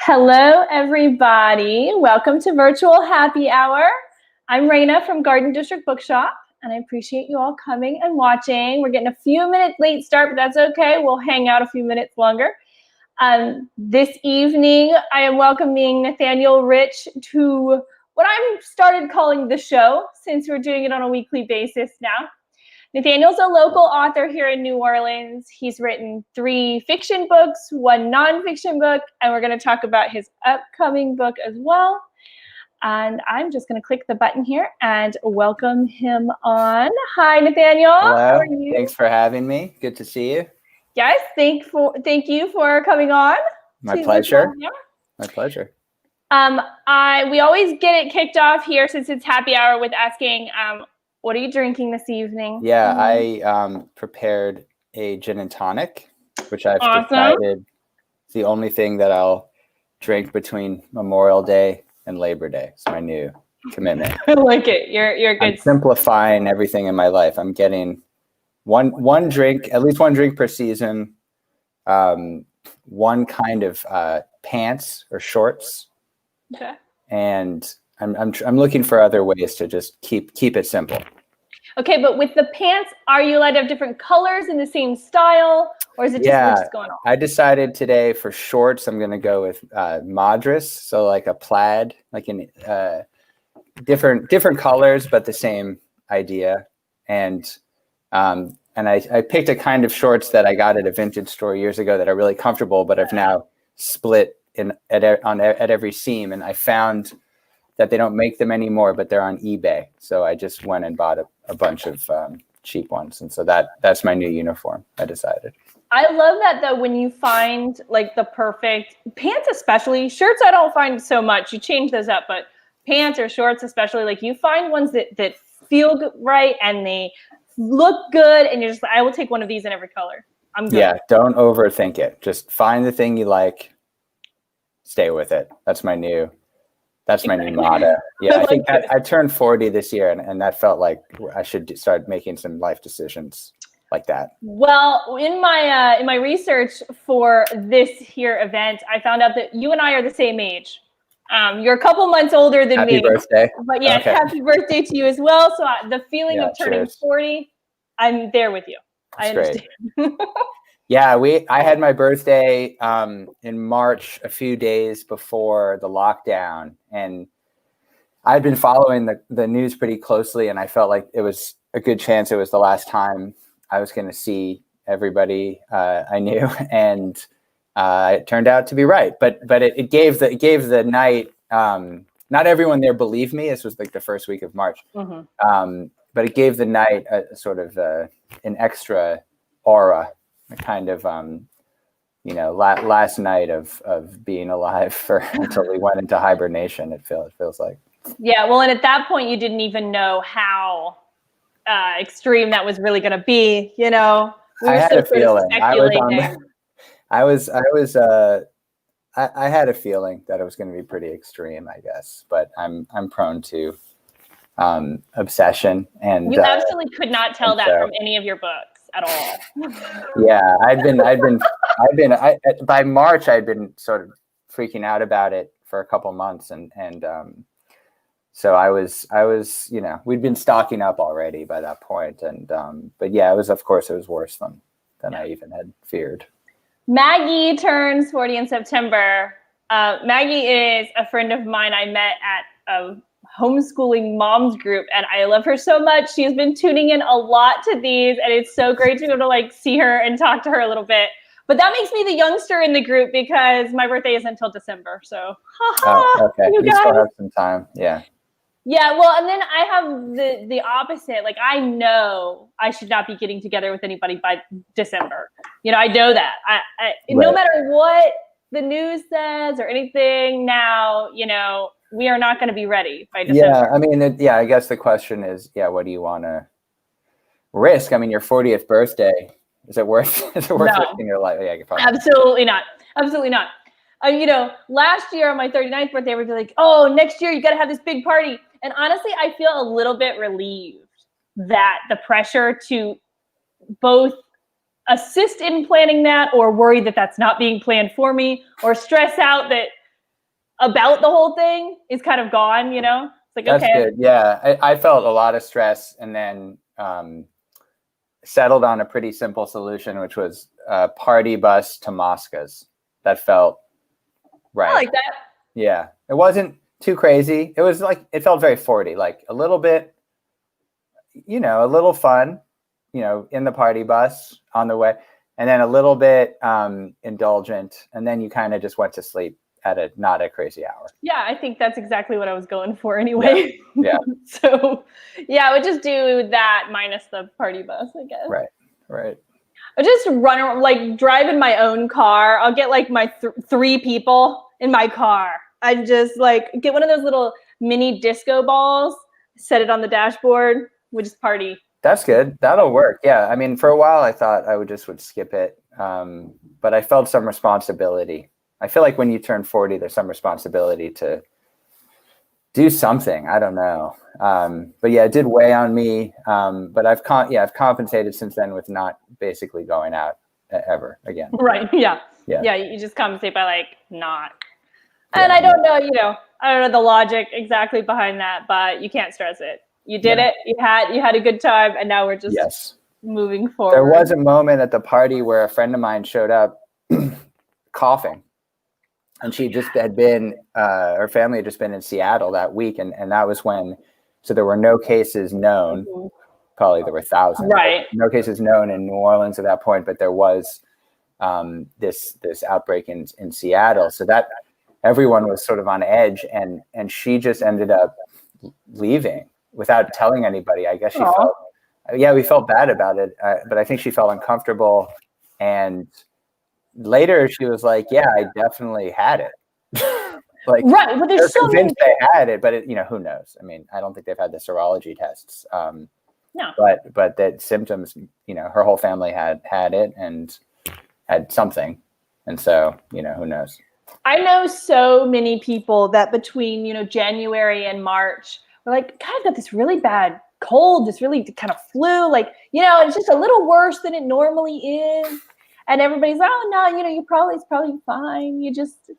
Hello, everybody. Welcome to Virtual Happy Hour. I'm Raina from Garden District Bookshop, and I appreciate you all coming and watching. We're getting a few minutes late start, but that's okay. We'll hang out a few minutes longer. This evening, I am welcoming Nathaniel Rich to what I've started calling the show, since we're doing it on a weekly basis now. Nathaniel's a local author here in New Orleans. He's written 3 fiction books, 1 nonfiction book, and we're going to talk about his upcoming book as well. And I'm just going to click the button here and welcome him on. Hi, Nathaniel. Hello. How are you? Thanks for having me. Good to see you. Yes, thank you for coming on. My pleasure. My pleasure. We always get it kicked off here, since it's happy hour, with asking, what are you drinking this evening? Yeah, I prepared a gin and tonic, which I've decided is the only thing that I'll drink between Memorial Day and Labor Day. It's my new commitment. I like it. You're good. I'm simplifying everything in my life. I'm getting one drink, at least one drink per season, one kind of pants or shorts. Okay. And I'm looking for other ways to just keep it simple. Okay, but with the pants, are you allowed to have different colors in the same style, or is it just what's going on? I decided today for shorts, I'm going to go with Madras, so like a plaid, like in different colors, but the same idea. And I picked a kind of shorts that I got at a vintage store years ago that are really comfortable, but I've now split at every seam, and I found that they don't make them anymore, but they're on eBay. So I just went and bought a bunch of cheap ones. And so that's my new uniform, I decided. I love that, though, when you find like the perfect pants, especially shirts, I don't find so much. You change those up, but pants or shorts, especially, like you find ones that feel right and they look good. And you're just like, I will take one of these in every color. I'm good. Yeah, don't overthink it. Just find the thing you like, stay with it. That's my new motto. Yeah, I think I turned 40 this year, and that felt like I should start making some life decisions like that. Well, in my research for this here event, I found out that you and I are the same age. You're a couple months older than me. Happy birthday. But yes, okay. Happy birthday to you as well. So the feeling of turning 40, I'm there with you. That's I understand. Great. Yeah, I had my birthday in March, a few days before the lockdown, and I'd been following the news pretty closely, and I felt like it was a good chance it was the last time I was going to see everybody I knew, and it turned out to be right. But it gave the night. Not everyone there believed me. This was like the first week of March, but it gave the night a sort of an extra aura. Kind of, last night of being alive until we went into hibernation. It feels like. Yeah, well, and at that point, you didn't even know how extreme that was really going to be. You know, I had a feeling. I had a feeling that it was going to be pretty extreme, I guess. But I'm prone to obsession, and you absolutely could not tell that from any of your books at all. Yeah, by March I'd been sort of freaking out about it for a couple months, and so I was we'd been stocking up already by that point, and but yeah, it was worse than I even had feared. Maggie turns 40 in September. Maggie is a friend of mine I met at a homeschooling moms group, and I love her so much. She's been tuning in a lot to these, and it's so great to be able to see her and talk to her a little bit. But that makes me the youngster in the group because my birthday isn't until December. So, okay, you still have some time. Yeah. Yeah, well, and then I have the opposite. Like, I know I should not be getting together with anybody by December. I know that. No matter what the news says or anything now, we are not going to be ready by December. Yeah, I mean, I guess the question is, what do you want to risk? I mean, your 40th birthday, is it worth risking your life? Yeah, absolutely not. Absolutely not. Last year on my 39th birthday, we'd be like, oh, next year you got to have this big party. And honestly, I feel a little bit relieved that the pressure to both assist in planning that or worry that that's not being planned for me or stress out that about the whole thing is kind of gone, you know? It's like, That's okay. good. Yeah. I felt a lot of stress and then settled on a pretty simple solution, which was a party bus to Moscow's. That felt right. I like that. Yeah. It wasn't too crazy. It was like, it felt very 40, like a little bit, a little fun, in the party bus on the way, and then a little bit indulgent. And then you kind of just went to sleep at not a crazy hour. Yeah, I think that's exactly what I was going for anyway. Yeah. So, yeah, I would just do that minus the party bus, I guess. Right. I just run around, like drive in my own car. I'll get like my 3 people in my car. I just like get one of those little mini disco balls, set it on the dashboard, we just party. That's good. That'll work. Yeah. I mean, for a while I thought I would skip it. But I felt some responsibility. I feel like when you turn 40, there's some responsibility to do something. I don't know. But yeah, it did weigh on me. But I've compensated since then with not basically going out ever again. Right. Yeah. You just compensate by like not. And I don't know, I don't know the logic exactly behind that, but you can't stress it. You did it. You had a good time, and now we're just moving forward. There was a moment at the party where a friend of mine showed up coughing. And she just had been, her family had just been in Seattle that week. And that was so there were no cases known. Mm-hmm. Probably there were thousands. Right. No cases known in New Orleans at that point, but there was this outbreak in Seattle. So that everyone was sort of on edge. And she just ended up leaving without telling anybody. I guess we felt bad about it. But I think she felt uncomfortable. And later she was like, yeah, I definitely had it. Like, right, but they're convinced they had it, but who knows? I mean, I don't think they've had the serology tests. No. But that symptoms, her whole family had it and had something. And so, who knows? I know so many people that between, January and March were like, God, I've got this really bad cold, this really kind of flu, like, it's just a little worse than it normally is. And everybody's like, oh no, it's probably fine. You just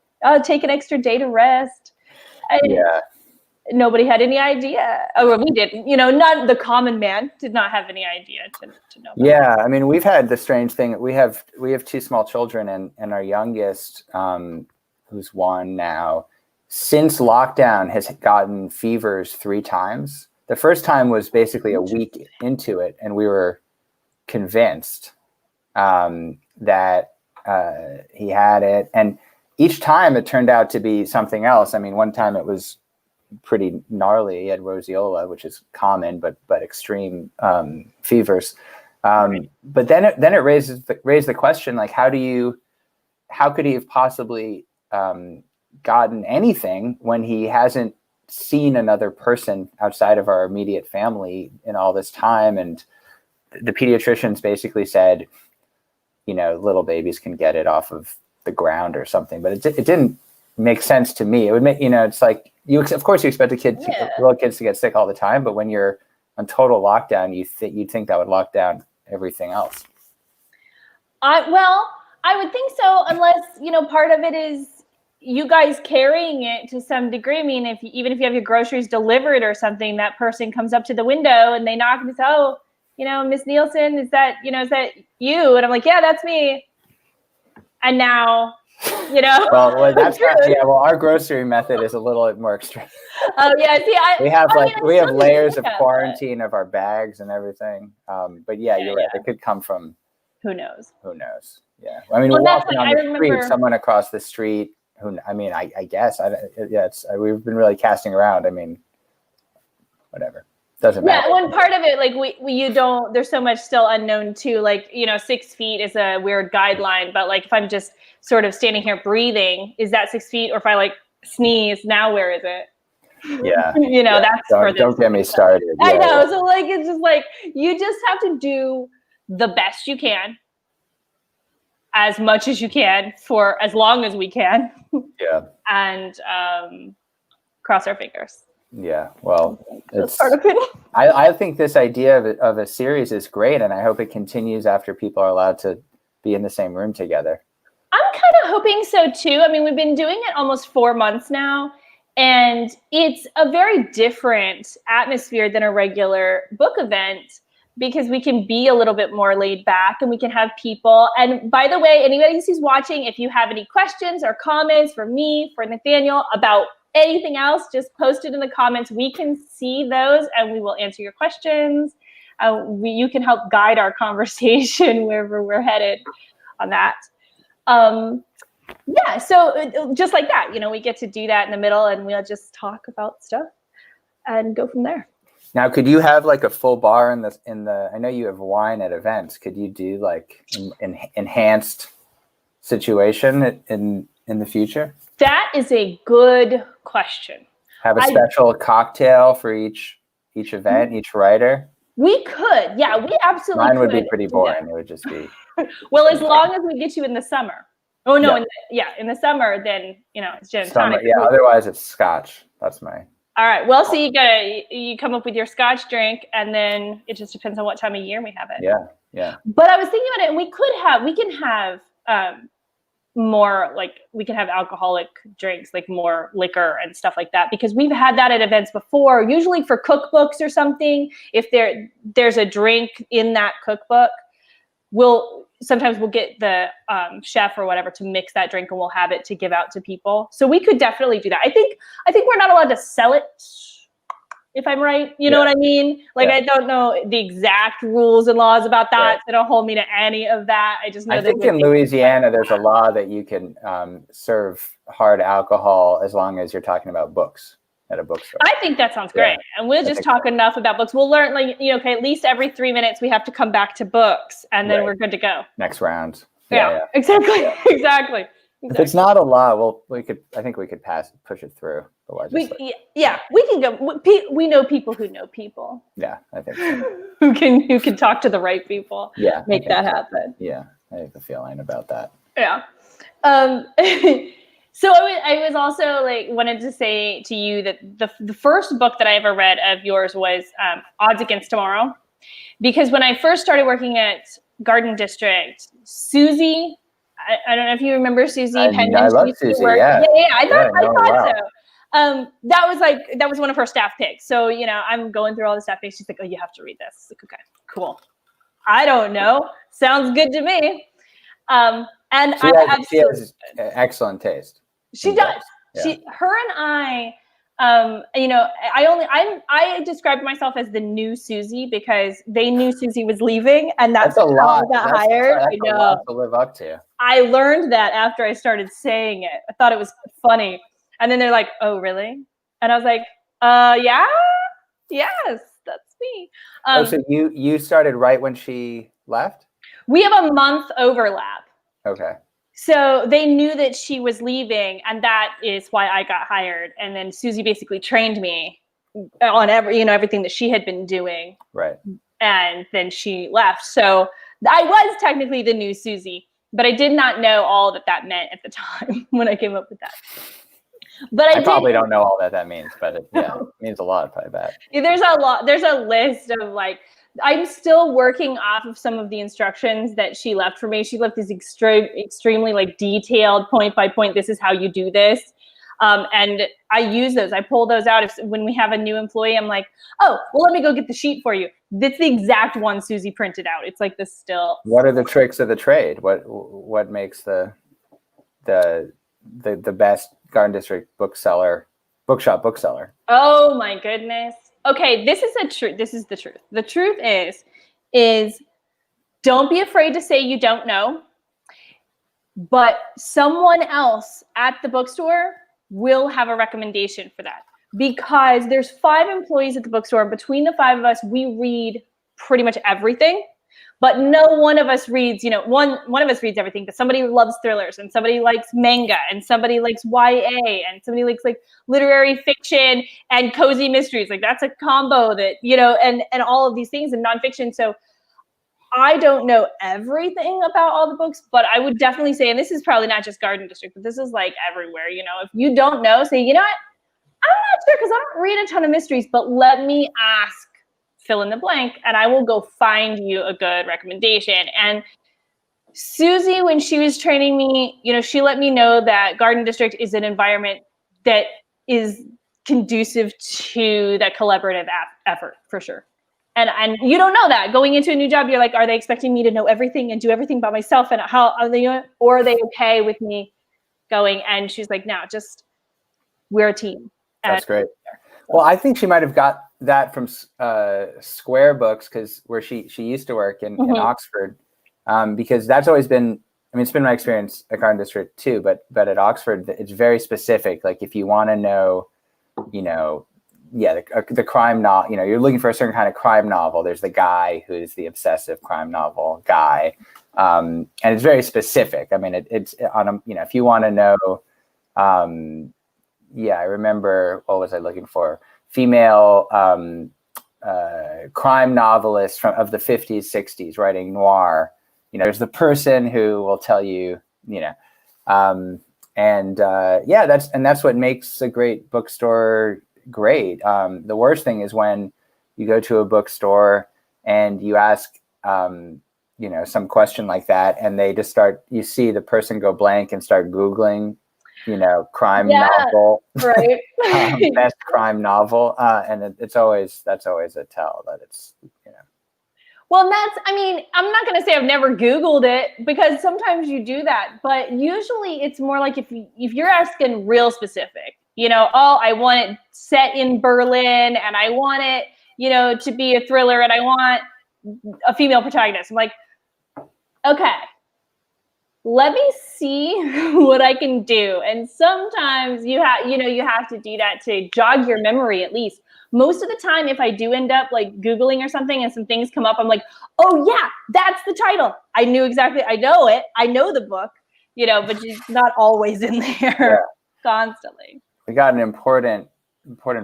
take an extra day to rest. And nobody had any idea. Oh, well, we didn't. Not the common man did not have any idea to know. Yeah, I mean, we've had the strange thing. We have 2 small children, and our youngest, who's 1 now, since lockdown has gotten fevers 3 times. The first time was basically a week into it, and we were convinced that he had it, and each time it turned out to be something else. I mean, one time it was pretty gnarly. He had roseola, which is common but extreme fevers. But then it raised the question, like, how could he have possibly gotten anything when he hasn't seen another person outside of our immediate family in all this time? And the pediatricians basically said, little babies can get it off of the ground or something, but it didn't make sense to me. It would make, it's like of course you expect little kids to get sick all the time, but when you're on total lockdown, you'd think that would lock down everything else. I would think so, unless, part of it is you guys carrying it to some degree. I mean, even if you have your groceries delivered or something, that person comes up to the window and they knock and say, oh, Miss Nielsen, is that you? And I'm like, yeah, that's me. And now, Well, that's our grocery method is a little bit more extreme. Oh yeah, see, we have layers of quarantine of our bags and everything. But you're right. It could come from who knows. Yeah, I mean, walking on the street, someone across the street. I guess. We've been really casting around. I mean, whatever. Doesn't matter. Yeah, one part of it, like there's so much still unknown too. Like, 6 feet is a weird guideline, but like if I'm just sort of standing here breathing, is that 6 feet? Or if I like sneeze, now where is it? Yeah. That's don't get me started. Yeah, I know. So like it's just like you just have to do the best you can, as much as you can for as long as we can. Yeah. And cross our fingers. Yeah, well, it's part of it. I think this idea of a series is great, and I hope it continues after people are allowed to be in the same room together. I'm kind of hoping so too. I mean, we've been doing it almost 4 months now, and it's a very different atmosphere than a regular book event because we can be a little bit more laid back and we can have people. And by the way, anybody who's watching, if you have any questions or comments for me, for Nathaniel, about anything else, just post it in the comments. We can see those and we will answer your questions. You can help guide our conversation wherever we're headed on that. Yeah, so just like that, we get to do that in the middle and we'll just talk about stuff and go from there. Now, could you have like a full bar in the? I know you have wine at events. Could you do like an enhanced situation in the future? That is a good question. Have a special cocktail for each event, each writer. We could, yeah, we absolutely could. Mine would be pretty boring. It would just be. Well, as long as we get you in the summer. Oh no, in the summer, then it's gin and tonic. Yeah, otherwise it's scotch. That's my. All right. Well, so you come up with your scotch drink, and then it just depends on what time of year we have it. Yeah. But I was thinking about it, and we can have more, like we can have alcoholic drinks, like more liquor and stuff like that, because we've had that at events before. Usually for cookbooks or something, if there's a drink in that cookbook, sometimes we'll get the chef or whatever to mix that drink and we'll have it to give out to people. So we could definitely do that. I think we're not allowed to sell it, if I'm right. You know what I mean? Like, I don't know the exact rules and laws about that. Right. They don't hold me to any of that. I just know I think in Louisiana, there's a law that you can serve hard alcohol as long as you're talking about books. At a bookstore. I think that sounds great. And we'll just talk enough about books. We'll learn, okay, at least every 3 minutes we have to come back to books and then we're good to go. Next round. Yeah. Exactly. Yeah. Exactly. If it's not a law, I think we could push it through the legislature. We can go. We know people who know people. Yeah, I think so. who can talk to the right people. Yeah. Make that happen. Yeah, I have a feeling about that. Yeah. So I was also wanted to say to you that the first book that I ever read of yours was Odds Against Tomorrow, because when I first started working at Garden District, Susie, I don't know if you remember Susie. I love Susie. Yeah. I thought so. That was one of her staff picks. So I'm going through all the staff picks. She's like, "Oh, you have to read this." Like, okay, cool. I don't know. Sounds good to me. And she has excellent taste. She does. Yeah. Her and I described myself as the new Susie because they knew Susie was leaving, and that's a lot. I got hired. That's a lot to live up to. I learned that after I started saying it. I thought it was funny, and then they're like, "Oh, really?" And I was like, "Yeah, yes, that's me." So you started right when she left? We have a month overlap. Okay. So they knew that she was leaving, and that is why I got hired. And then Susie basically trained me on everything that she had been doing. Right. And then she left. So I was technically the new Susie, but I did not know all that meant at the time when I came up with that. But I probably don't know all that means, but it means a lot, I bet. There's a list of I'm still working off of some of the instructions that she left for me. She left these extremely detailed point by point. This is how you do this. And I use those. I pull those out when we have a new employee. I'm like, oh, well, let me go get the sheet for you. That's the exact one Susie printed out. It's like this still. What are the tricks of the trade? What makes the best Garden District bookshop bookseller? Oh my goodness. Okay, this is the truth. The truth is don't be afraid to say you don't know, but someone else at the bookstore will have a recommendation for that, because there's 5 employees at the bookstore, and between the 5 of us, we read pretty much everything. But no one of us reads, one of us reads everything, but somebody loves thrillers, and somebody likes manga, and somebody likes YA, and somebody likes literary fiction and cozy mysteries. That's a combo that, and all of these things in nonfiction. So I don't know everything about all the books, but I would definitely say, and this is probably not just Garden District, but this is everywhere, if you don't know, say, you know what, I'm not sure because I don't read a ton of mysteries, but let me ask fill in the blank, and I will go find you a good recommendation. And Susie, when she was training me, she let me know that Garden District is an environment that is conducive to that collaborative effort, for sure. And you don't know that going into a new job. You're like, are they expecting me to know everything and do everything by myself? And how are they, or are they okay with me going? And she's like, no, just we're a team. That's great. Well, I think she might have got that from Square Books, where she used to work in Oxford, because that's always been. I mean, it's been my experience at Garden District too, but at Oxford, it's very specific. Like if you want to know, the crime novel, you're looking for a certain kind of crime novel. There's the guy who's the obsessive crime novel guy, and it's very specific. I mean, it's on a, if you want to know. I remember, what was I looking for? Female crime novelists of the 50s, 60s writing noir. There's the person who will tell you, that's what makes a great bookstore great. The worst thing is when you go to a bookstore and you ask, some question like that, and they just you see the person go blank and start Googling, crime novel, right? Best crime novel, and that's always a tell that it's, Well, I'm not going to say I've never Googled it, because sometimes you do that, but usually it's more like if you're asking real specific, I want it set in Berlin, and I want it, to be a thriller, and I want a female protagonist. I'm like, okay, let me see what I can do. And sometimes you have to do that to jog your memory at least. Most of the time, if I do end up like Googling or something and some things come up, I'm like, oh yeah, that's the title. I know it. I know the book, but it's not always in there constantly. We got an important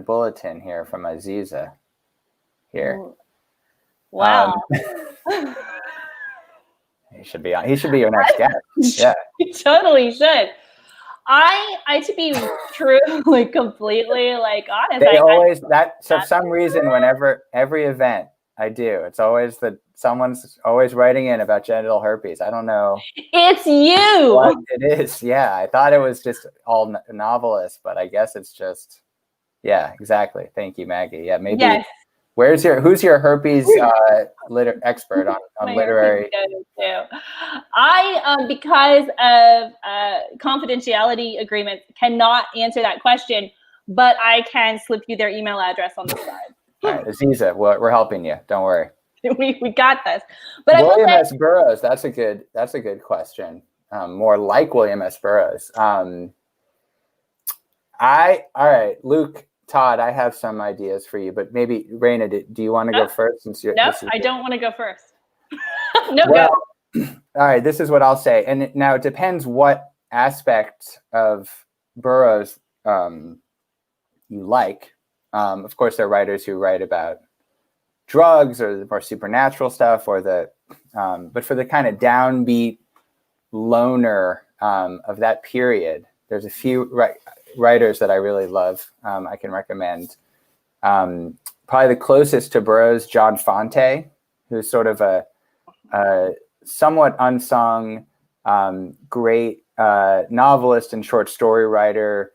bulletin here from Aziza here. Wow. He should be your next guest. Yeah. He totally should. I to be truly completely honest. They always for some reason, whenever every event I do, it's always someone's always writing in about genital herpes. I don't know. It's you. What it is. Yeah. I thought it was just all novelists, but I guess it's just, yeah, exactly. Thank you, Maggie. Yeah. Maybe. Yes. Who's your herpes expert on literary? I, because of confidentiality agreements, cannot answer that question, but I can slip you their email address on the side. All right, Aziza, we're helping you. Don't worry. We got this. But William S. Burroughs. That's a good question. More like William S. Burroughs. All right, Luke. Todd, I have some ideas for you, but maybe Raina, do you want to go first? I don't want to go first. Go. All right, this is what I'll say. And now it depends what aspect of Burroughs you like. Of course, there are writers who write about drugs or the more supernatural stuff, but for the kind of downbeat loner of that period, there's a few writers that I really love. I can recommend. Probably the closest to Burroughs, John Fonte, who's sort of a somewhat unsung, great novelist and short story writer,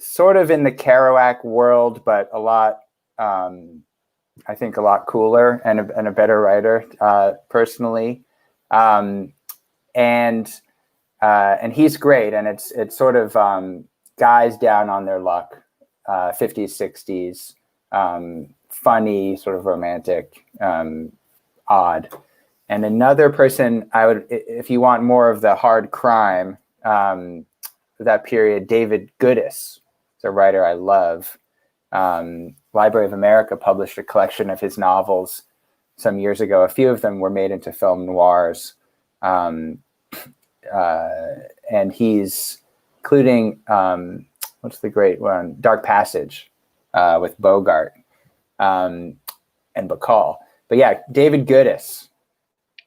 sort of in the Kerouac world, but a lot, I think, a lot cooler and a better writer, personally. And he's great, and it's sort of guys down on their luck, 50s, 60s, funny, sort of romantic, odd. And another person I would, if you want more of the hard crime, that period, David Goodis, is a writer I love. Library of America published a collection of his novels some years ago. A few of them were made into film noirs. And he's including, what's the great one? Dark Passage, with Bogart, and Bacall. But yeah, David Goodis.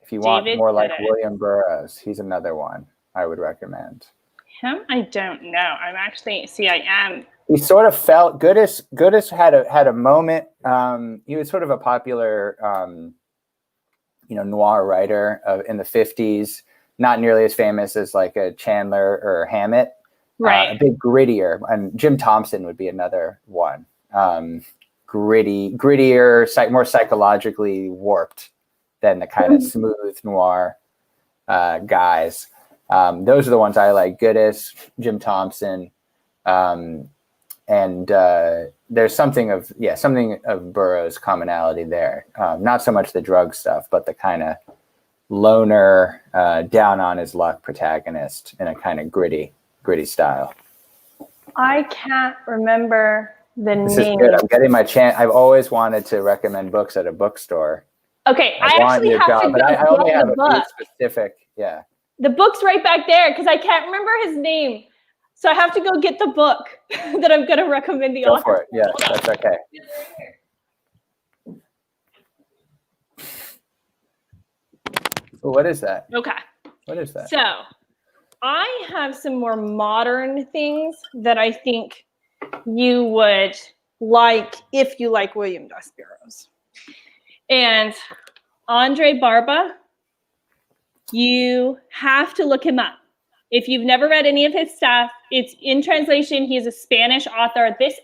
If you want more like William Burroughs, he's another one I would recommend. Him? I don't know. I'm actually, I am. He sort of felt, Goodis had a moment. He was sort of a popular noir writer in the 50s, not nearly as famous as like a Chandler or Hammett, Right. a bit grittier. And Jim Thompson would be another one. Grittier, more psychologically warped than the kind of smooth noir guys. Those are the ones I like. Goodis, Jim Thompson, and there's something of Burroughs' commonality there. Not so much the drug stuff, but the kind of loner, down on his luck protagonist in a kind of gritty style. I can't remember the name. This is good. I'm getting my chance. I've always wanted to recommend books at a bookstore. Okay, I actually have to go but I only have a book. few specific. Yeah. The book's right back there because I can't remember his name. So I have to go get the book that I'm going to recommend the author. Go for it. Yeah, that's okay. Well, what is that? Okay. What is that? So I have some more modern things that I think you would like if you like William Dos Burroughs. And Andre Barba, you have to look him up. If you've never read any of his stuff, it's in translation. He is a Spanish author. This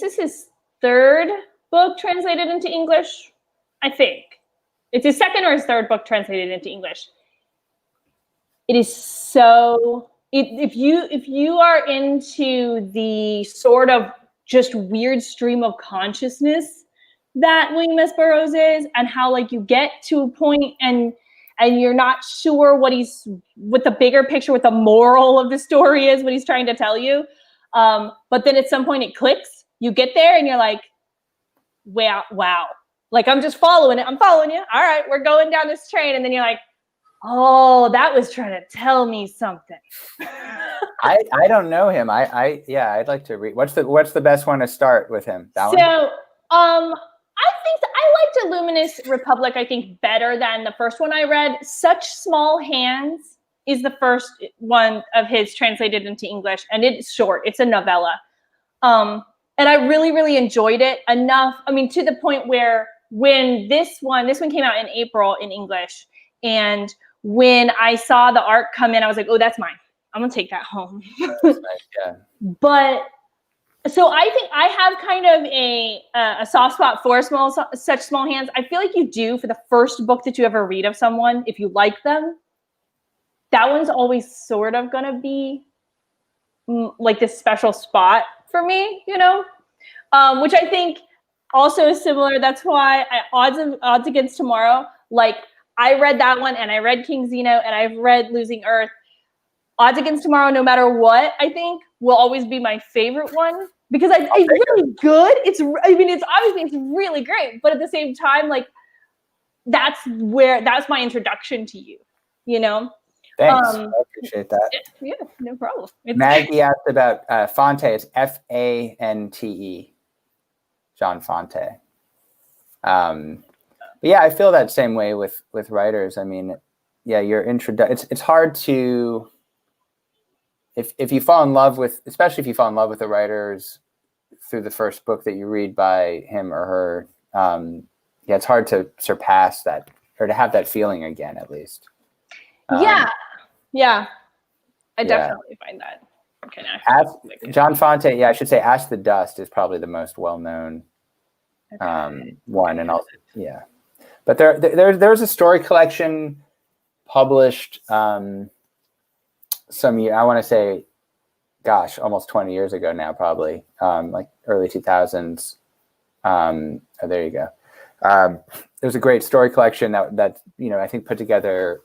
is his third book translated into English, I think. It's his second or his third book translated into English. It is so, if you are into the sort of just weird stream of consciousness that William S. Burroughs is, and how like you get to a point and you're not sure what the bigger picture, what the moral of the story is, what he's trying to tell you. But then at some point it clicks. You get there and you're like, wow. Like, I'm just following it. I'm following you. All right, we're going down this train. And then you're like, oh, that was trying to tell me something. I don't know him. I'd like to read. What's the best one to start with him? That one? I think I liked A Luminous Republic, I think, better than the first one I read. Such Small Hands is the first one of his translated into English, and it's short. It's a novella. And I really, really enjoyed it enough. I mean, to the point where when this one came out in April in English, and when I saw the art come in, I was like, oh, that's mine. I'm going to take that home. That's nice, yeah. But so I think I have kind of a soft spot for Such Small Hands. I feel like you do for the first book that you ever read of someone, if you like them. That one's always sort of going to be like this special spot for me, which I think also is similar. That's why Odds Against Tomorrow, like I read that one and I read King Zeno and I've read Losing Earth. Odds Against Tomorrow, no matter what, I think will always be my favorite one because it's really good. It's obviously it's really great, but at the same time, like that's my introduction to you, Thanks. I appreciate that. Yeah, no problem. Maggie asked about Fante. It's Fante. John Fante. Yeah, I feel that same way with writers. I mean, yeah, your introduction. It's hard to if you fall in love with, especially if you fall in love with the writers through the first book that you read by him or her. Yeah, it's hard to surpass that or to have that feeling again, at least. Yeah, I definitely find that. Okay, John Fante, yeah, I should say Ash the Dust is probably the most well-known one, and but there's a story collection published some year, I want to say, gosh, almost 20 years ago now, probably like early 2000s. There you go. There's a great story collection that I think put together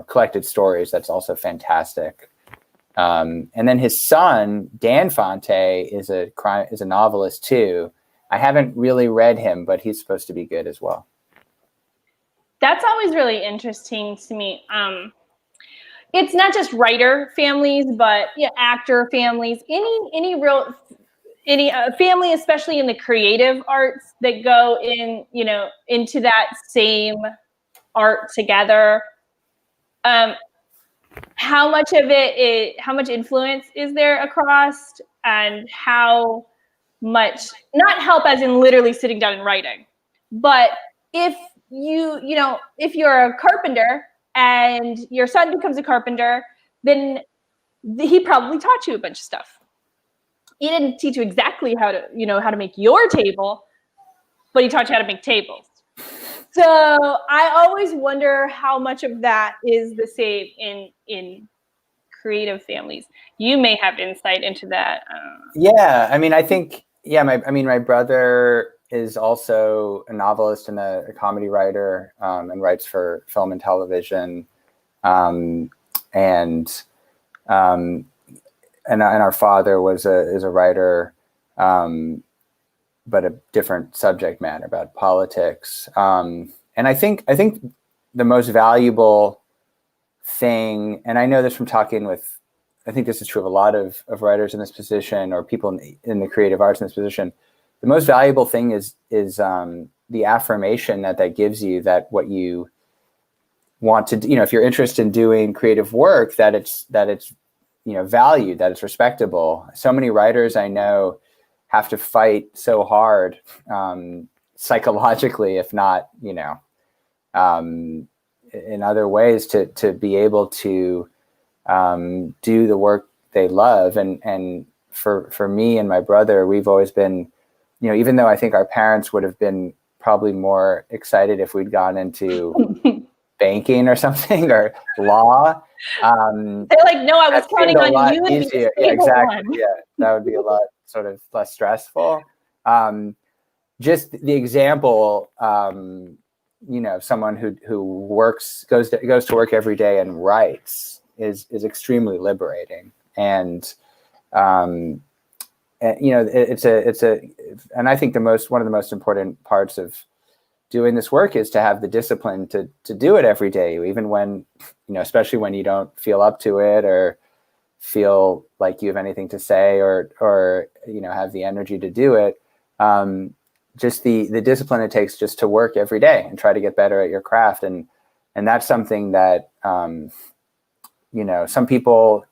collected stories that's also fantastic. And then his son Dan Fante is a novelist too. I haven't really read him, but he's supposed to be good as well. That's always really interesting to me. It's not just writer families, but actor families. Any family, especially in the creative arts, that go in into that same art together. How much influence is there across, and how much, not help as in literally sitting down and writing, but if you know, if you're a carpenter and your son becomes a carpenter, then he probably taught you a bunch of stuff. He didn't teach you exactly how to make your table, but he taught you how to make tables. So I always wonder how much of that is the same in creative families. You may have insight into that. Yeah, I mean, I think, my brother is also a novelist and a comedy writer, and writes for film and television, and our father is a writer, but a different subject matter about politics. And I think the most valuable thing, and I know this from talking with, I think this is true of a lot of writers in this position, or people in the creative arts in this position. The most valuable thing is the affirmation that gives you, that what you want to do, if you're interested in doing creative work, that it's valued, that it's respectable. So many writers I know have to fight so hard, psychologically, if not, in other ways, to be able to do the work they love. And for me and my brother, we've always been, even though I think our parents would have been probably more excited if we'd gone into banking or something, or law. They're like, no, I was counting on you. Easier. Yeah, exactly. Yeah, that would be a lot sort of less stressful. Just the example, someone who goes to work every day and writes is extremely liberating. And it's and I think one of the most important parts of doing this work is to have the discipline to do it every day, even when, especially when you don't feel up to it, or feel like you have anything to say, or have the energy to do it. Just the discipline it takes just to work every day and try to get better at your craft. And that's something that, some people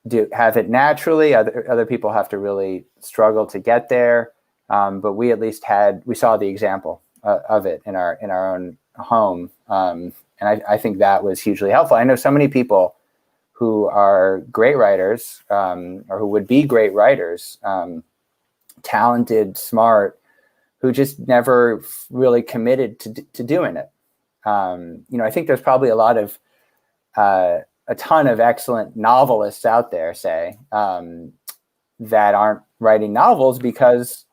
do have it naturally. Other people have to really struggle to get there. But we at least we saw the example of it in our own home. And I think that was hugely helpful. I know so many people who are great writers, or who would be great writers, talented, smart, who just never really committed to doing it. I think there's probably a ton of excellent novelists out there, say, that aren't writing novels because,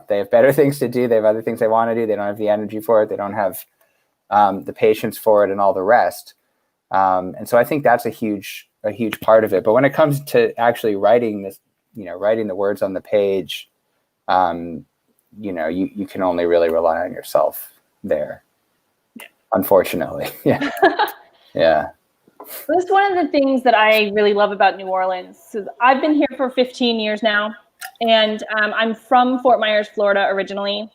they have better things to do. They have other things they want to do. They don't have the energy for it. They don't have the patience for it, and all the rest. And so I think that's a huge part of it. But when it comes to actually writing this, writing the words on the page, you can only really rely on yourself there, unfortunately. Yeah. Yeah. That's one of the things that I really love about New Orleans. So I've been here for 15 years now, and I'm from Fort Myers, Florida originally.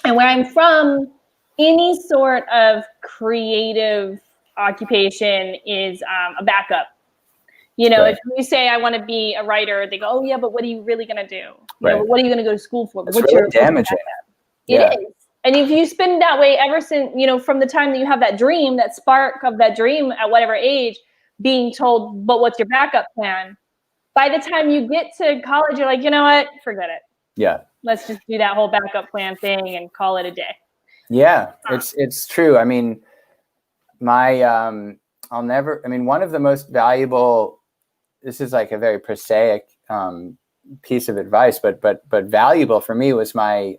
And where I'm from, any sort of creative occupation is a backup. Right. If you say, I want to be a writer, they go, oh yeah, but what are you really going to do? Right. What are you going to go to school for? It's really damaging. It is. And if you spin that way ever since, from the time that you have that dream, that spark of that dream at whatever age, being told, but what's your backup plan? By the time you get to college, you're like, you know what? Forget it. Yeah. Let's just do that whole backup plan thing and call it a day. Yeah, it's true. I mean, one of the most valuable, this is like a very prosaic piece of advice, but valuable for me, was my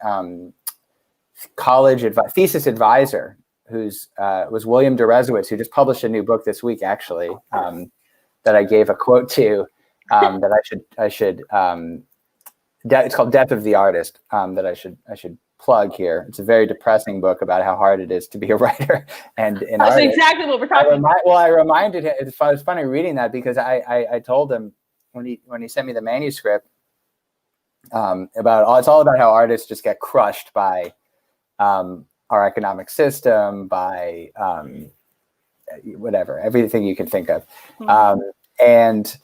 college thesis advisor, was William Deresiewicz, who just published a new book this week, actually, that I gave a quote to, that I should it's called Death of the Artist, that I should plug here. It's a very depressing book about how hard it is to be a writer and an artist. That's exactly what we're talking about. I reminded him. It was funny reading that, because I told him when he sent me the manuscript, it's all about how artists just get crushed by our economic system, by whatever, everything you can think of. And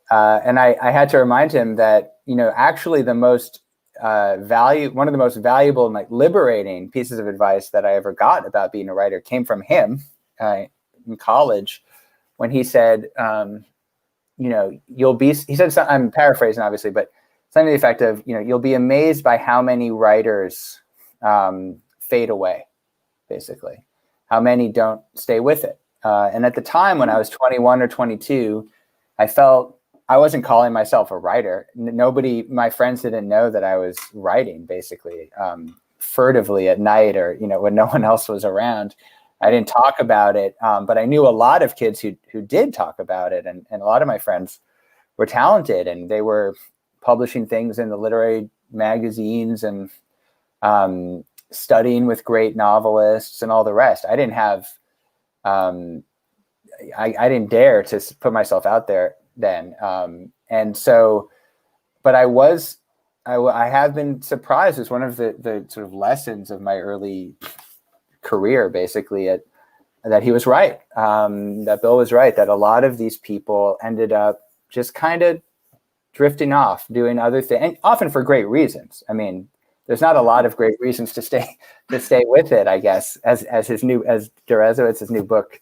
I had to remind him that, actually the most one of the most valuable and like liberating pieces of advice that I ever got about being a writer came from him in college, when he said, he said, I'm paraphrasing obviously, but something to the effect of, you'll be amazed by how many writers fade away, basically, how many don't stay with it. And at the time when I was 21 or 22, I felt I wasn't calling myself a writer. My friends didn't know that I was writing, basically, furtively at night, or, when no one else was around. I didn't talk about it, but I knew a lot of kids who did talk about it. And a lot of my friends were talented, and they were publishing things in the literary magazines and studying with great novelists and all the rest. I didn't have, I didn't dare to put myself out there then. And so, but I have been surprised. It's one of the sort of lessons of my early career, basically, that he was right. That Bill was right, that a lot of these people ended up just kind of drifting off, doing other things, and often for great reasons. I mean, there's not a lot of great reasons to stay with it, I guess, as Derezowitz's new book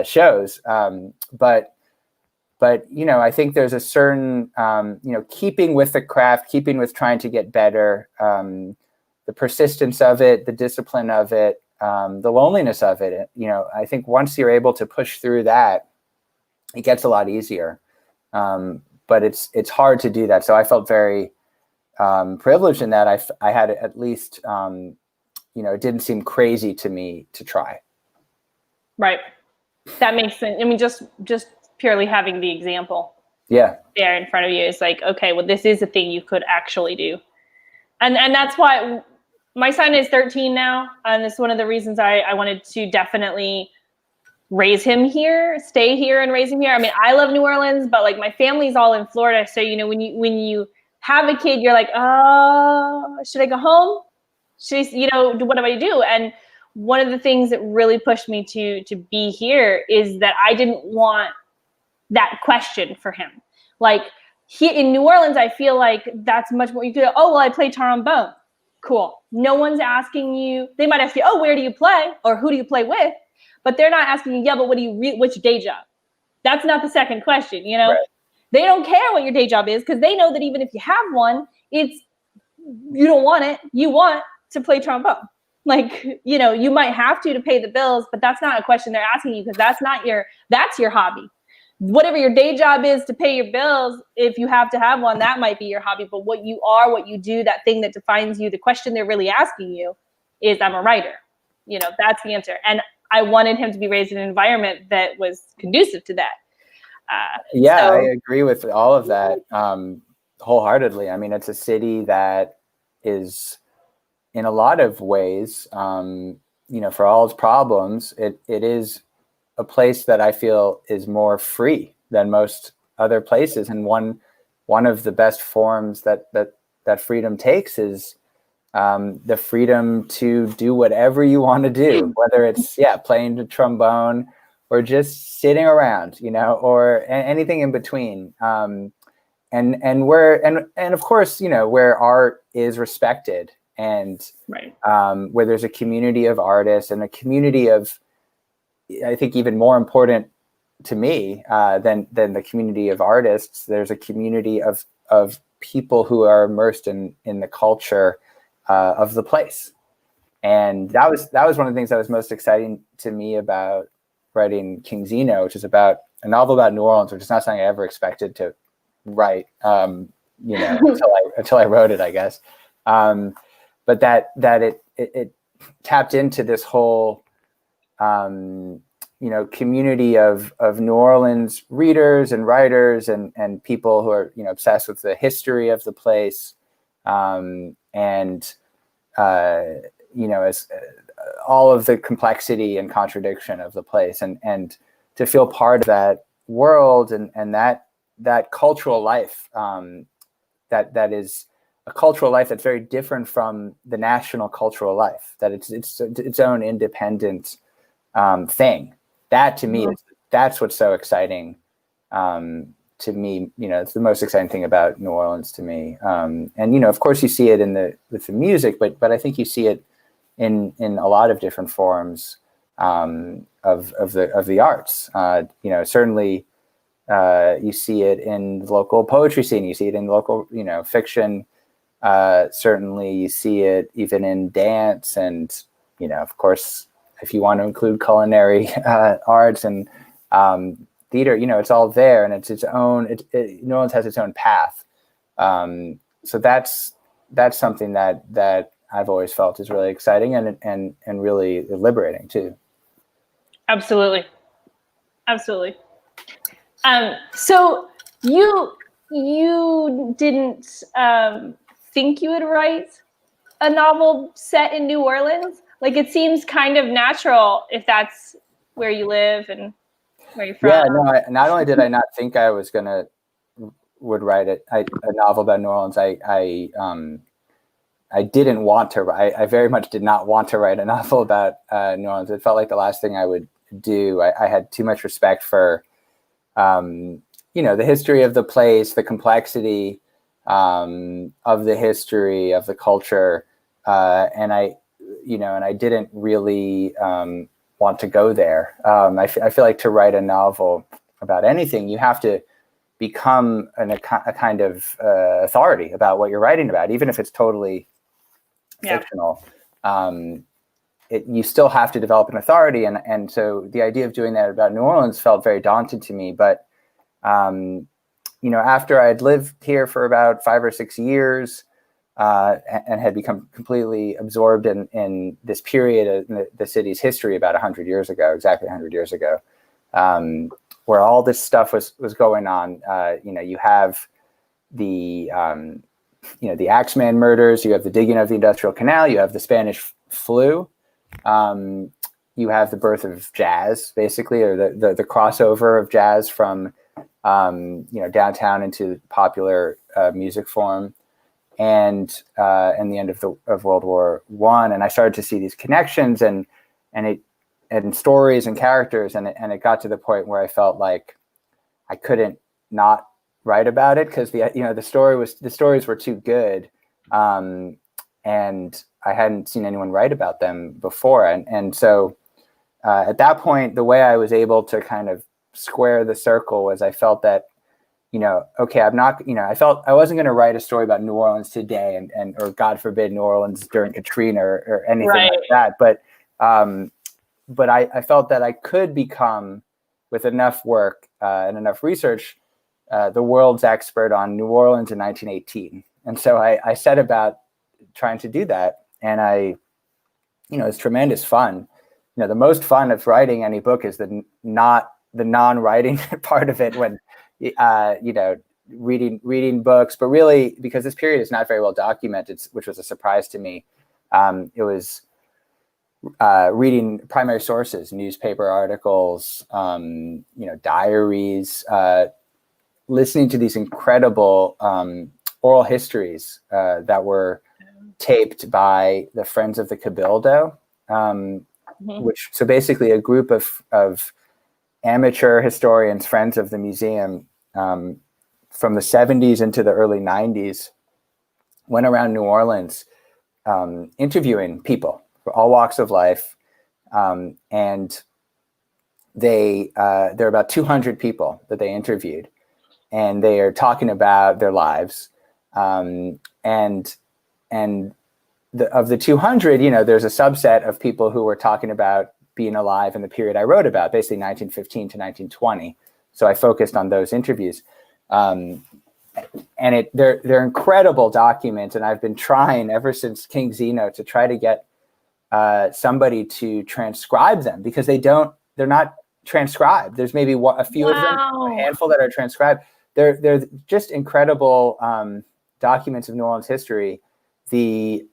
shows. But I think there's a certain, keeping with the craft, keeping with trying to get better, the persistence of it, the discipline of it, the loneliness of it. I think once you're able to push through that, it gets a lot easier. But it's hard to do that. So I felt very privileged in that I had at least, it didn't seem crazy to me to try. Right. That makes sense. I mean, just purely having the example there in front of you is like, okay, well, this is a thing you could actually do. And that's why my son is 13 now. And it's one of the reasons I wanted to definitely raise him here, stay here and raise him here. I mean, I love New Orleans, but like my family's all in Florida. So, when you have a kid, you're like, oh, should I go home? What do I do? And one of the things that really pushed me to be here is that I didn't want that question for him. Like in New Orleans, I feel like that's much more, you could, I play trombone. Cool. No one's asking you. They might ask you, where do you play? Or who do you play with? But they're not asking you, but what's your day job? That's not the second question, Right. They don't care what your day job is, because they know that even if you have one, you don't want it. You want to play trombone. Like, you might have to pay the bills, but that's not a question they're asking you, because that's your hobby. Whatever your day job is to pay your bills, if you have to have one, that might be your hobby. But what you are, what you do, that thing that defines you, the question they're really asking you is, I'm a writer. That's the answer. And I wanted him to be raised in an environment that was conducive to that. I agree with all of that wholeheartedly. I mean, it's a city that is, in a lot of ways, for all its problems, it is a place that I feel is more free than most other places. And one of the best forms that freedom takes is the freedom to do whatever you want to do, whether it's playing the trombone or just sitting around, or anything in between. And of course, where art is respected, and right. Where there's a community of artists and a community of, I think even more important to me than the community of artists, there's a community of people who are immersed in the culture of the place. And that was one of the things that was most exciting to me about writing King's Eno, which is about a novel about New Orleans, which is not something I ever expected to write, until I wrote it, I guess. But that it tapped into this whole, community of New Orleans readers and writers and people who are, obsessed with the history of the place. As all of the complexity and contradiction of the place, and to feel part of that world and that cultural life, that is a cultural life that's very different from the national cultural life, that it's its own independent thing. That to me, that's what's so exciting to me, it's the most exciting thing about New Orleans to me. And of course, you see it with the music, but I think you see it in a lot of different forms of the arts. Certainly you see it in the local poetry scene. You see it in local fiction. Certainly you see it even in dance, and of course, if you want to include culinary arts and theater, it's all there, and it's its own. New Orleans has its own path. So that's something that I've always felt is really exciting and really liberating too. Absolutely. So you didn't think you would write a novel set in New Orleans? Like, it seems kind of natural if that's where you live and where you're from. Yeah, no. Not only did I not think I would write a novel about New Orleans, I didn't want to write. I very much did not want to write a novel about New Orleans. It felt like the last thing I would do. I had too much respect for, the history of the place, the complexity of the history of the culture, and I didn't really want to go there. I feel like to write a novel about anything, you have to become a kind of authority about what you're writing about, even if it's totally fictional. You still have to develop an authority, and so the idea of doing that about New Orleans felt very daunting to me. But after I'd lived here for about 5 or 6 years and had become completely absorbed in this period of the city's history about 100 years ago, exactly 100 years ago, where all this stuff was going on. You have the Axeman murders, you have the digging of the Industrial Canal, you have the Spanish flu, you have the birth of jazz, basically, or the crossover of jazz from downtown into popular music form, and the end of World War I. And I started to see these connections and stories and characters, and it got to the point where I felt like I couldn't not write about it, because the stories were too good, and I hadn't seen anyone write about them before, and so at that point, the way I was able to kind of square the circle was I felt that okay, I'm not, I felt I wasn't going to write a story about New Orleans today and or God forbid New Orleans during Katrina or anything like that, but I felt that I could become, with enough work and enough research, the world's expert on New Orleans in 1918. And so I set about trying to do that. And it's tremendous fun. The most fun of writing any book is the non-writing part of it, when, reading books, but really, because this period is not very well documented, which was a surprise to me. It was reading primary sources, newspaper articles, diaries, listening to these incredible oral histories that were taped by the Friends of the Cabildo, which, so basically a group of amateur historians, friends of the museum, from the 70s into the early 90s, went around New Orleans interviewing people for all walks of life, and there are about 200 people that they interviewed, and they are talking about their lives, and of the 200, there's a subset of people who were talking about being alive in the period I wrote about, basically 1915 to 1920. So I focused on those interviews. And they're incredible documents. And I've been trying ever since King Zeno to try to get somebody to transcribe them, because they're not transcribed. There's maybe a few of them, a handful that are transcribed. They're just incredible documents of New Orleans history. The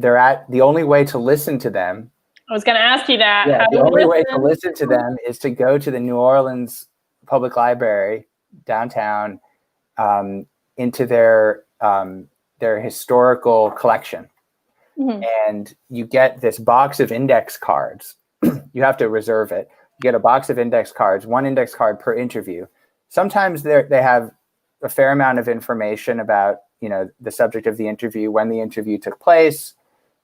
only way to listen to them. I was going to ask you that. Yeah, the only way to listen to them is to go to the New Orleans Public Library downtown, into their historical collection. Mm-hmm. And you get this box of index cards. You have to reserve it. You get a box of index cards, one index card per interview. sometimes they have a fair amount of information about, the subject of the interview, when the interview took place,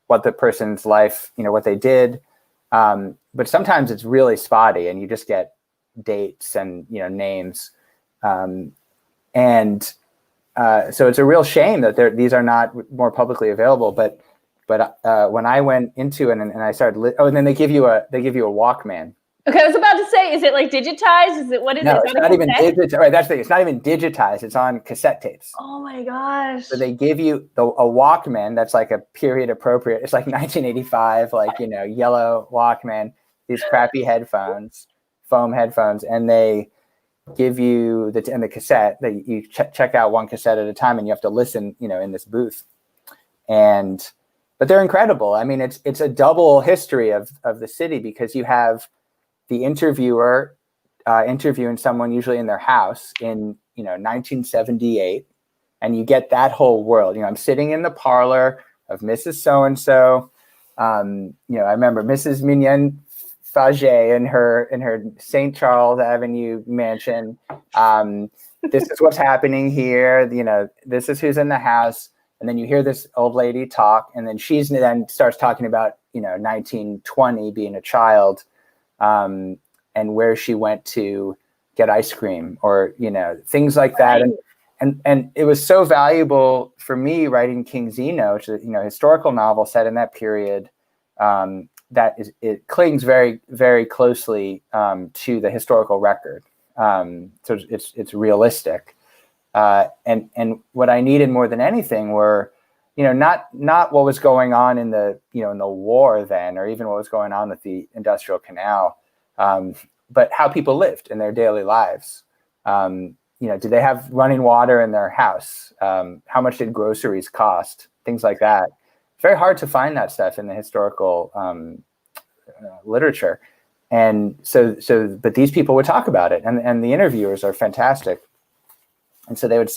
what the person's life, what they did. But sometimes it's really spotty and you just get dates and, names. So it's a real shame that these are not more publicly available. But when I went into it and I started, and then they give you a Walkman. Okay, I was about to say, is it like digitized? Is it, what is it? No, it's not even digitized. Right, that's the thing. It's not even digitized. It's on cassette tapes. Oh my gosh. So they give you a Walkman that's like a period appropriate. It's like 1985, like, yellow Walkman, these crappy headphones, foam headphones, and they give you the cassette that you check out one cassette at a time, and you have to listen, in this booth. But they're incredible. I mean, it's a double history of the city, because you have the interviewer interviewing someone usually in their house in 1978, and you get that whole world. I'm sitting in the parlor of Mrs. So-and-so. I remember Mrs. Mignon Faget in her St. Charles Avenue mansion. This is what's happening here. This is who's in the house. And then you hear this old lady talk, and then she then starts talking about 1920, being a child, and where she went to get ice cream, or things like that. And it was so valuable for me writing King Zeno, which is a historical novel set in that period, that it clings very, very closely to the historical record. So it's realistic. And what I needed more than anything were, not what was going on in the war then, or even what was going on with the Industrial Canal, but how people lived in their daily lives. Did they have running water in their house? How much did groceries cost? Things like that. It's very hard to find that stuff in the historical literature. And but these people would talk about it, and the interviewers are fantastic. And so they would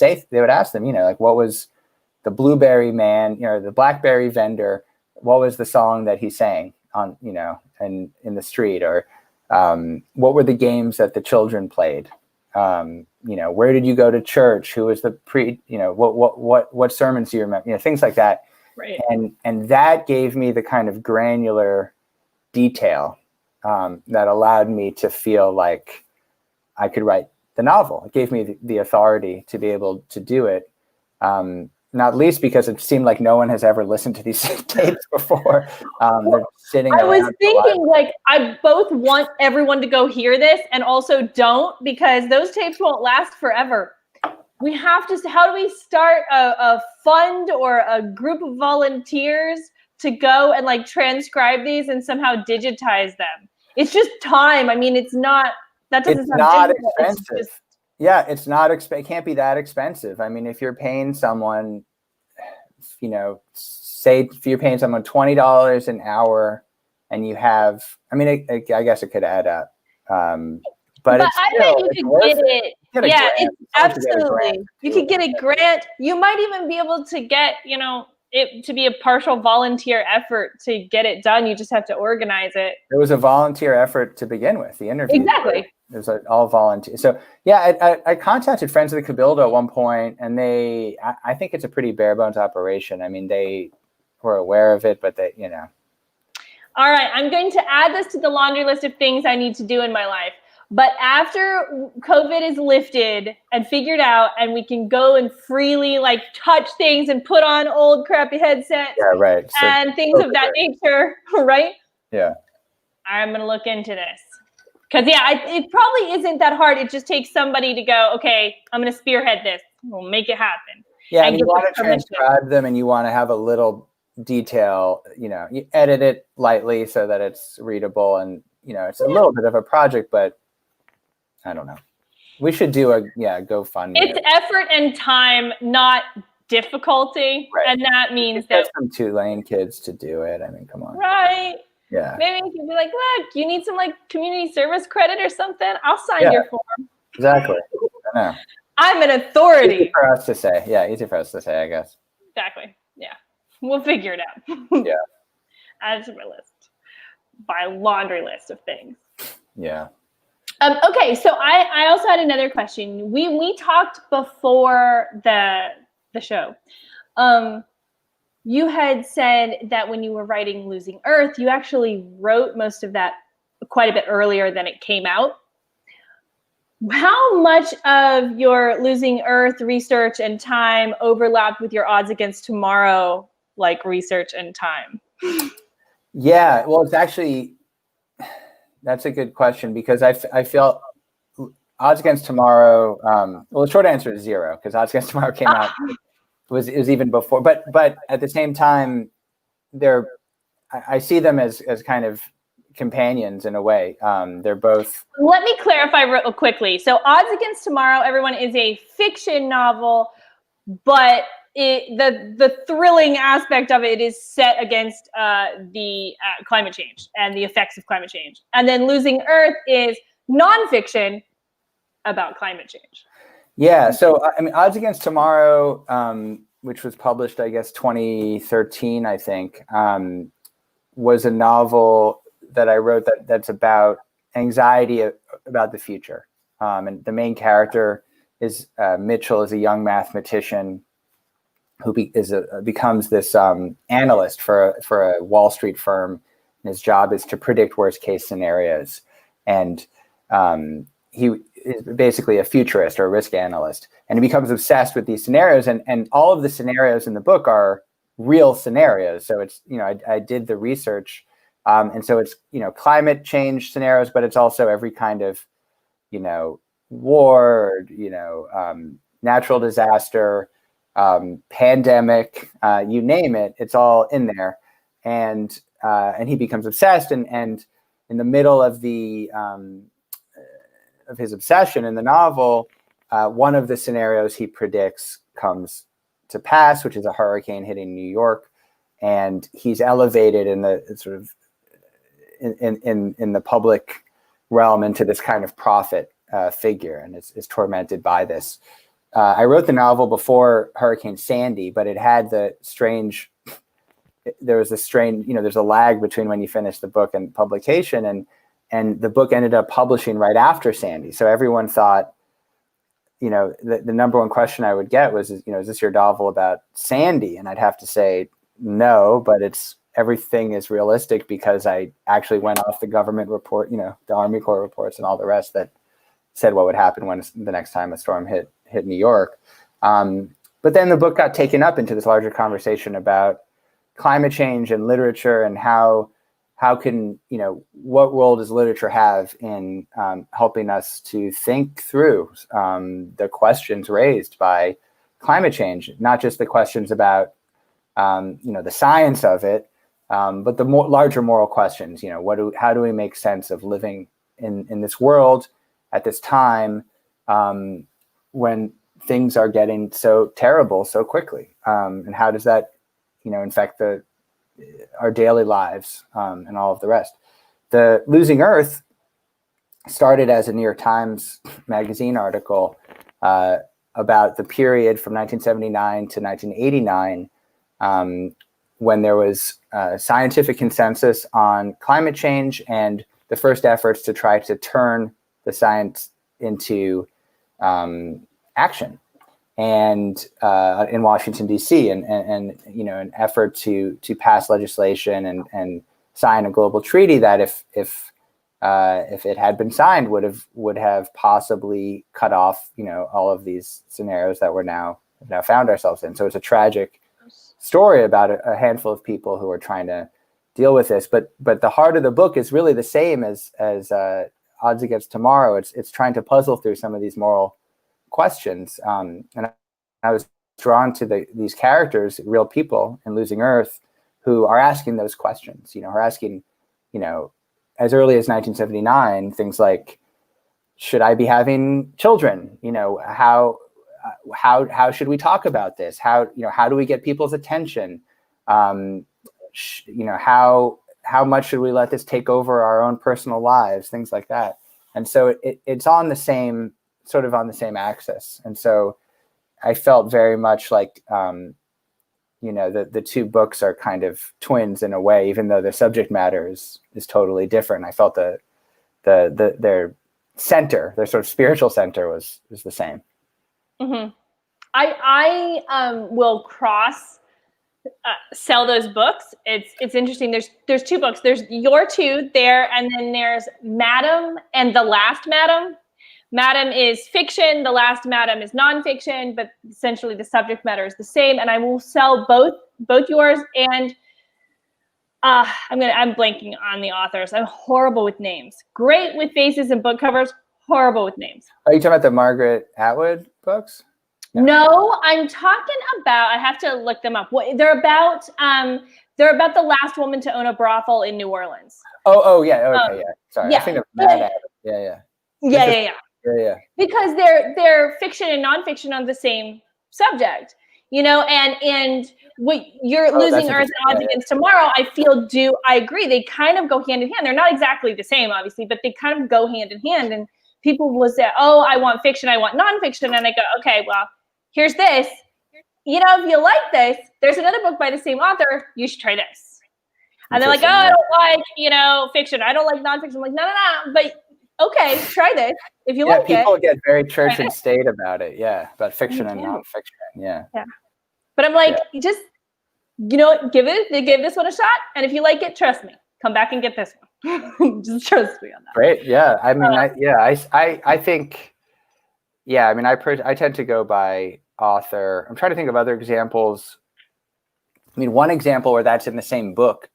ask them, like, what was the blueberry man, the blackberry vendor, what was the song that he sang on, and in the street, or what were the games that the children played? Where did you go to church? Who was the what sermons do you remember? Things like that. Right. And that gave me the kind of granular detail that allowed me to feel like I could write the novel. It gave me the authority to be able to do it. Not least because it seemed like no one has ever listened to these tapes before. They're sitting. I was thinking, like, I both want everyone to go hear this and also don't, because those tapes won't last forever. We have to. How do we start a fund or a group of volunteers to go and like transcribe these and somehow digitize them? It's just time. I mean, it's not. That doesn't it's sound not difficult. expensive. It's not it can't be that expensive. I mean, if you're paying someone, say if you're paying someone $20 an hour, and you have, I mean, I guess it could add up. But it's I bet you could get it. Yeah, it's absolutely. You could get a grant. You might even be able to get, it to be a partial volunteer effort to get it done. You just have to organize it. It was a volunteer effort to begin with, the interview. Exactly. It was all volunteer. So yeah, I contacted Friends of the Cabildo at one point, and I think it's a pretty bare bones operation. I mean, they were aware of it, but All right, I'm going to add this to the laundry list of things I need to do in my life. But after COVID is lifted and figured out, and we can go and freely like touch things and put on old crappy headsets, right, and things of that nature, right? Yeah. I'm going to look into this. Because, it probably isn't that hard. It just takes somebody to go, okay, I'm going to spearhead this. We'll make it happen. Yeah, and you want to transcribe them, and you want to have a little detail, you edit it lightly so that it's readable, and, it's a little bit of a project, but I don't know. We should do a GoFundMe. It's effort and time, not difficulty. Right. And that means that some Tulane kids to do it. I mean, come on. Right. Yeah. Maybe you can be like, look, you need some like community service credit or something. I'll sign your form. Exactly. I know. I'm an authority. Easy for us to say. Yeah, easy for us to say, I guess. Exactly. Yeah. We'll figure it out. Yeah. Add to my list. My laundry list of things. Yeah. Okay, so I also had another question. We talked before the show. You had said that when you were writing Losing Earth, you actually wrote most of that quite a bit earlier than it came out. How much of your Losing Earth research and time overlapped with your Odds Against Tomorrow like research and time? Yeah, well, it's actually, that's a good question, because I feel Odds Against Tomorrow. Well, the short answer is zero, because Odds Against Tomorrow came out it was even before. But at the same time, I see them as kind of companions in a way. They're both. Let me clarify real quickly. So, Odds Against Tomorrow, everyone, is a fiction novel, but the thrilling aspect of it is set against the climate change and the effects of climate change. And then Losing Earth is nonfiction about climate change. Yeah. So, I mean, Odds Against Tomorrow, which was published, I guess, 2013, I think, was a novel that I wrote that's about anxiety about the future. And the main character is Mitchell, is a young mathematician who becomes this analyst for a Wall Street firm. And his job is to predict worst case scenarios. And he is basically a futurist or a risk analyst. And he becomes obsessed with these scenarios. And all of the scenarios in the book are real scenarios. So it's, I did the research. And so it's, climate change scenarios, but it's also every kind of, war, natural disaster, pandemic, you name it, it's all in there. And he becomes obsessed, and in the middle of of his obsession in the novel, one of the scenarios he predicts comes to pass, which is a hurricane hitting New York, and he's elevated in the sort of in the public realm into this kind of prophet figure, and is tormented by this. I wrote the novel before Hurricane Sandy, but it had there was a strange, there's a lag between when you finish the book and publication, and the book ended up publishing right after Sandy. So everyone thought, the number one question I would get was, is this your novel about Sandy? And I'd have to say no, but everything is realistic, because I actually went off the government report, the Army Corps reports and all the rest that said what would happen when the next time a storm hit New York. But then the book got taken up into this larger conversation about climate change and literature, and how can, what role does literature have in helping us to think through the questions raised by climate change, not just the questions about, the science of it, but the larger moral questions. How do we make sense of living in this world at this time when things are getting so terrible so quickly, and how does that, infect our daily lives and all of the rest. The Losing Earth started as a New York Times magazine article about the period from 1979 to 1989, when there was scientific consensus on climate change and the first efforts to try to turn the science into action, and in Washington, D.C., and an effort to pass legislation and sign a global treaty that if it had been signed would have possibly cut off all of these scenarios that we're now found ourselves in. So it's a tragic story about a handful of people who are trying to deal with this. But the heart of the book is really the same as Odds Against Tomorrow. It's trying to puzzle through some of these moral questions. And I was drawn to these characters, real people in Losing Earth, who are asking those questions, are asking, as early as 1979, things like, should I be having children? How should we talk about this? How do we get people's attention? How much should we let this take over our own personal lives? Things like that. And so it's on the same axis. And so I felt very much like, the two books are kind of twins in a way, even though the subject matter is totally different. I felt they're center, their sort of spiritual center was the same. Mm-hmm. I will cross sell those books. It's interesting. There's two books. There's your two there, and then there's Madam and The Last Madam. Madam is fiction. The Last Madam is nonfiction, but essentially the subject matter is the same. And I will sell both yours and I'm blanking on the authors. I'm horrible with names. Great with faces and book covers. Horrible with names. Are you talking about the Margaret Atwood books? No, I'm talking about. I have to look them up. They're about. They're about the last woman to own a brothel in New Orleans. Oh yeah. Okay, yeah. Sorry, yeah. I think of Mad Adam. Yeah. Yeah. Because they're fiction and nonfiction on the same subject, and what you're losing Earth and Odds Against Tomorrow, I agree. They kind of go hand in hand. They're not exactly the same, obviously, but they kind of go hand in hand. And people will say, oh, I want fiction, I want nonfiction. And I go, okay, well, here's this. If you like this, there's another book by the same author. You should try this. And they're like, oh, I don't like, fiction. I don't like nonfiction. I'm like, no. But okay, try this. If you like it. People get very church and state about it. Yeah, about fiction and nonfiction. Yeah. But I'm like, just, give this one a shot. And if you like it, trust me, come back and get this one. Just trust me on that. Great. Yeah. I mean, I think, I mean, I tend to go by author. I'm trying to think of other examples. I mean, one example where that's in the same book,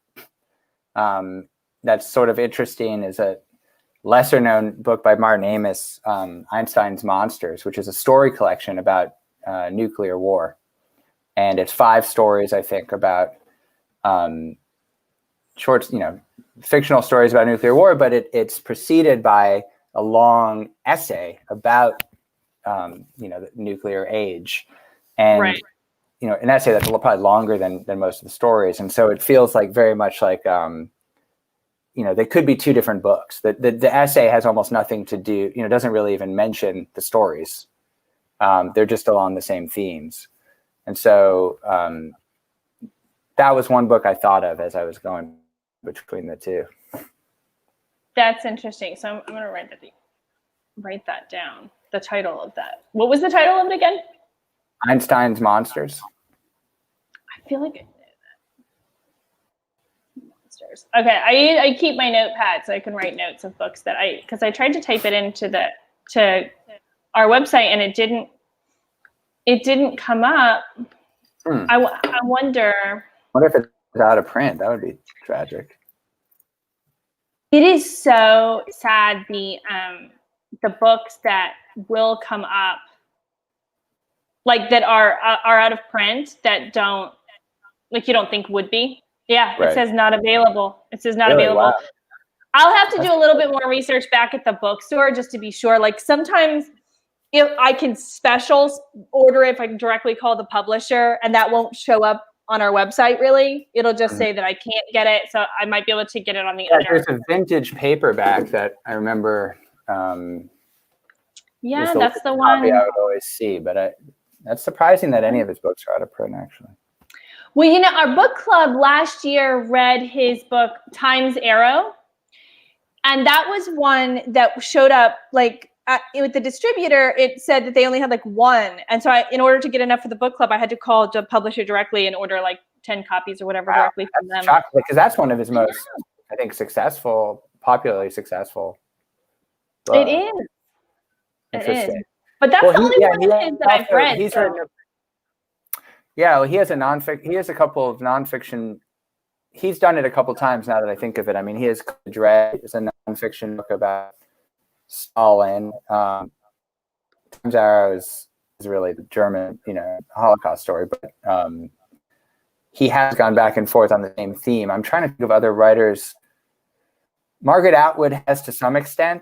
that's sort of interesting, is a lesser known book by Martin Amis, Einstein's Monsters, which is a story collection about nuclear war. And it's 5 stories, I think, about short, fictional stories about nuclear war, but it's preceded by a long essay about, the nuclear age. And, an essay that's probably longer than most of the stories. And so it feels like very much like, they could be 2 different books. The essay has almost nothing to do, doesn't really even mention the stories. They're just along the same themes. And so that was one book I thought of as I was going between the 2. That's interesting. So I'm going to write that down, the title of that. What was the title of it again? Einstein's Monsters. I feel like I know that. Monsters. Okay, I keep my notepad so I can write notes of books because I tried to type it into to our website and it didn't come up. I wonder. I wonder if it's out of print. That would be tragic. It is so sad. The books that will come up, like that are out of print, that don't, like you don't think would be. Yeah, right. It says not available. It says not really? Available. Wow. I'll have to do a little bit more research back at the bookstore just to be sure. Like sometimes if I can special order if I can directly call the publisher and that won't show up on our website really. It'll just say that I can't get it. So I might be able to get it on the other. There's a vintage paperback that I remember. That's the one I would always see, but that's surprising that any of his books are out of print actually. Well, our book club last year read his book Time's Arrow. And that was one that showed up like with the distributor, it said that they only had like 1. And so in order to get enough for the book club, I had to call the publisher directly and order like 10 copies or whatever directly from them. Because that's one of his most, I think, popularly successful books. It is. Interesting. It is. But that's the only one of his that I've read. He has a couple of nonfiction. He's done it a couple times now that I think of it. I mean, he has Dread is a nonfiction book about Stalin. Time's Arrow is really the German, Holocaust story, but he has gone back and forth on the same theme. I'm trying to think of other writers. Margaret Atwood has to some extent,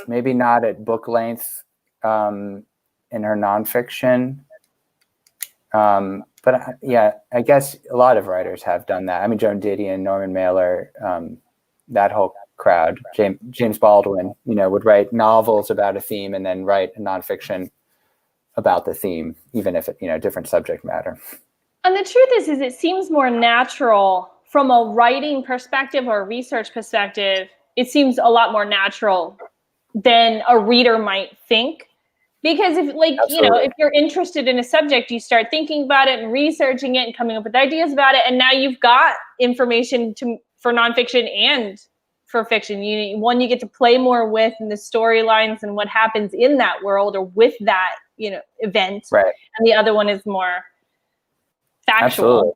maybe not at book length in her nonfiction. But I guess a lot of writers have done that. I mean, Joan Didion, Norman Mailer, that whole crowd. James Baldwin, would write novels about a theme and then write a nonfiction about the theme, even if it, different subject matter. And the truth is it seems more natural from a writing perspective or a research perspective it seems a lot more natural than a reader might think. Because if if you're interested in a subject, you start thinking about it and researching it and coming up with ideas about it. And now you've got information for nonfiction and for fiction. You get to play more with in the storylines and what happens in that world or with that, event. Right. And the other one is more factual. Absolutely.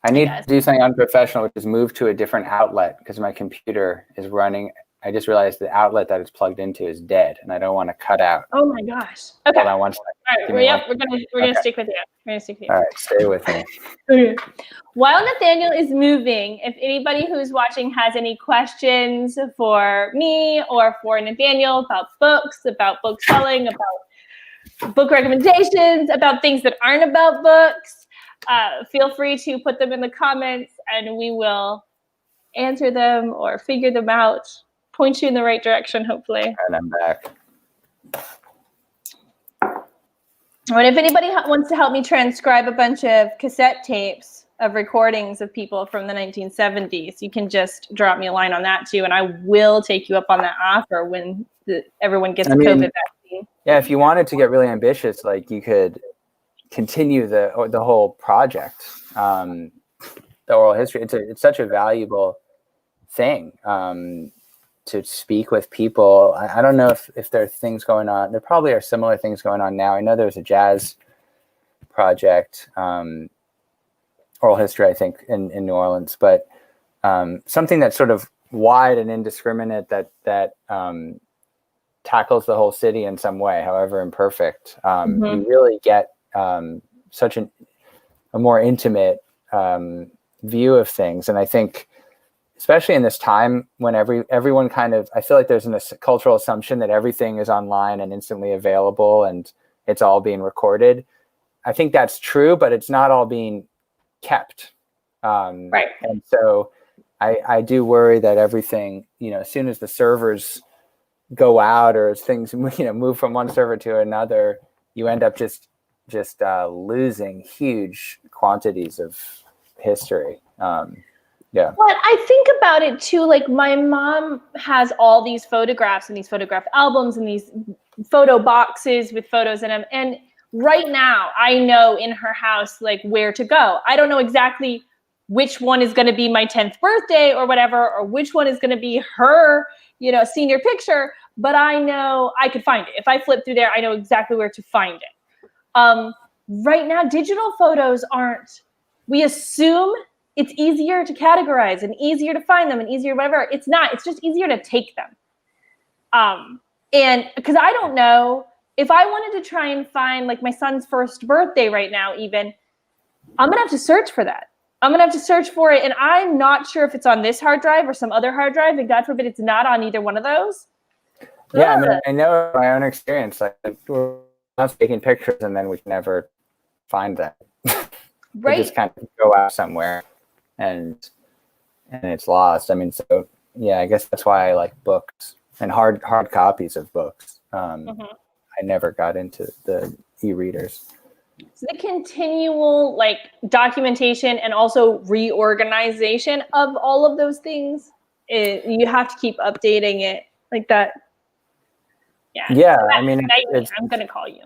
I need to do something unprofessional, which is move to a different outlet because my computer is running. I just realized the outlet that it's plugged into is dead, and I don't want to cut out. Oh my gosh! Okay. Hold on one second. All right. We're gonna stick with you. We're gonna stick with you. All right, stay with me. Okay. While Nathaniel is moving, if anybody who's watching has any questions for me or for Nathaniel about books, about book selling, about book recommendations, about things that aren't about books, feel free to put them in the comments, and we will answer them or figure them out. Point you in the right direction, hopefully. And I'm back. And if anybody wants to help me transcribe a bunch of cassette tapes of recordings of people from the 1970s, you can just drop me a line on that too, and I will take you up on that offer when everyone gets the COVID vaccine. Yeah, if you wanted to get really ambitious, like you could continue the whole project, the oral history. It's such a valuable thing. To speak with people. I don't know if there are things going on. There probably are similar things going on now. I know there's a jazz project, oral history, I think, in New Orleans, but something that's sort of wide and indiscriminate that tackles the whole city in some way, however imperfect. You really get such a more intimate view of things. And I think, especially in this time when everyone I feel like there's a cultural assumption that everything is online and instantly available and it's all being recorded. I think that's true, but it's not all being kept. Right. And so I do worry that everything, as soon as the servers go out or as things, move from one server to another, you end up just losing huge quantities of history. Yeah. But I think about it too, like my mom has all these photographs and these photograph albums and these photo boxes with photos in them. And right now I know in her house, like where to go. I don't know exactly which one is going to be my 10th birthday or whatever, or which one is going to be her, senior picture, but I know I could find it. If I flip through there, I know exactly where to find it. Right now, digital photos we assume it's easier to categorize and easier to find them and easier whatever. It's not. It's just easier to take them. And because I don't know, if I wanted to try and find like my son's first birthday right now even, I'm going to have to search for that. I'm going to have to search for it. And I'm not sure if it's on this hard drive or some other hard drive. And God forbid it's not on either one of those. Yeah, I mean, I know my own experience. Like we're taking pictures and then we can never find them. Right. They just kind of go out somewhere. And it's lost. I mean, so yeah, I guess that's why I like books and hard copies of books. I never got into the e-readers. So the continual documentation and also reorganization of all of those things, you have to keep updating it like that. Yeah. Yeah, so I mean, I'm gonna call you.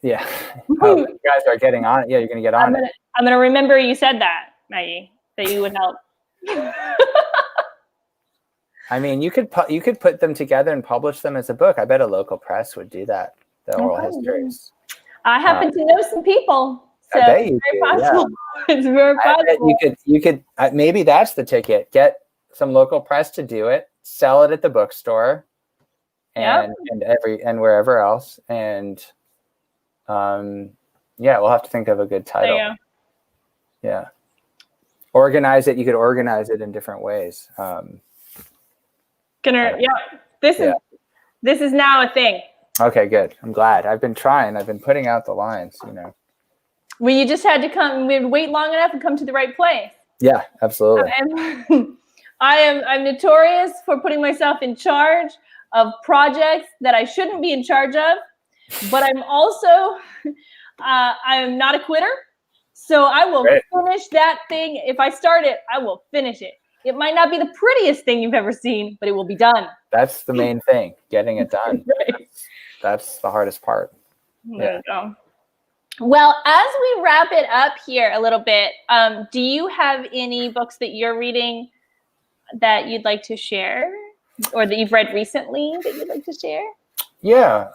Yeah. Oh, you guys are getting on it. Yeah, you're gonna get on it. I'm gonna remember you said that, Maggie, that you would help. I mean, you could put them together and publish them as a book. I bet a local press would do that. The oral histories. I happen to know some people, so I bet you it's very do, possible. Yeah. It's very possible. You could maybe that's the ticket. Get some local press to do it. Sell it at the bookstore, and wherever else. And we'll have to think of a good title. There you go. Yeah. Organize it. You could organize it in different ways. This is now a thing. Okay, good. I'm glad. I've been trying. I've been putting out the lines, Well, you just had to come. We'd wait long enough and come to the right place. Yeah, absolutely. I'm notorious for putting myself in charge of projects that I shouldn't be in charge of, but I'm also I'm not a quitter. So I will finish that thing. If I start it, I will finish it. It might not be the prettiest thing you've ever seen, but it will be done. That's the main thing, getting it done. Right. That's the hardest part. There you go. Well, as we wrap it up here a little bit, do you have any books that you're reading that you'd like to share, or that you've read recently that you'd like to share? Yeah.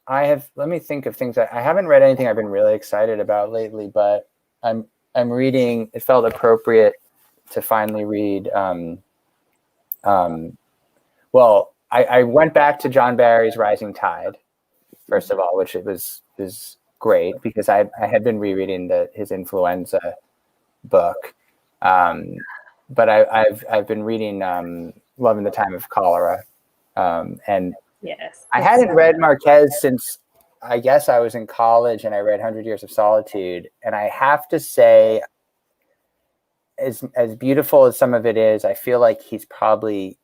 Let me think of things. I haven't read anything I've been really excited about lately, but I'm reading, it felt appropriate to finally read. Well, I went back to John Barry's Rising Tide, first of all, which is great because I had been rereading his influenza book. But I've been reading Love in the Time of Cholera. And yes, I hadn't read Marquez since I guess I was in college, and I read 100 Years of Solitude. And I have to say, as beautiful as some of it is, I feel like he's probably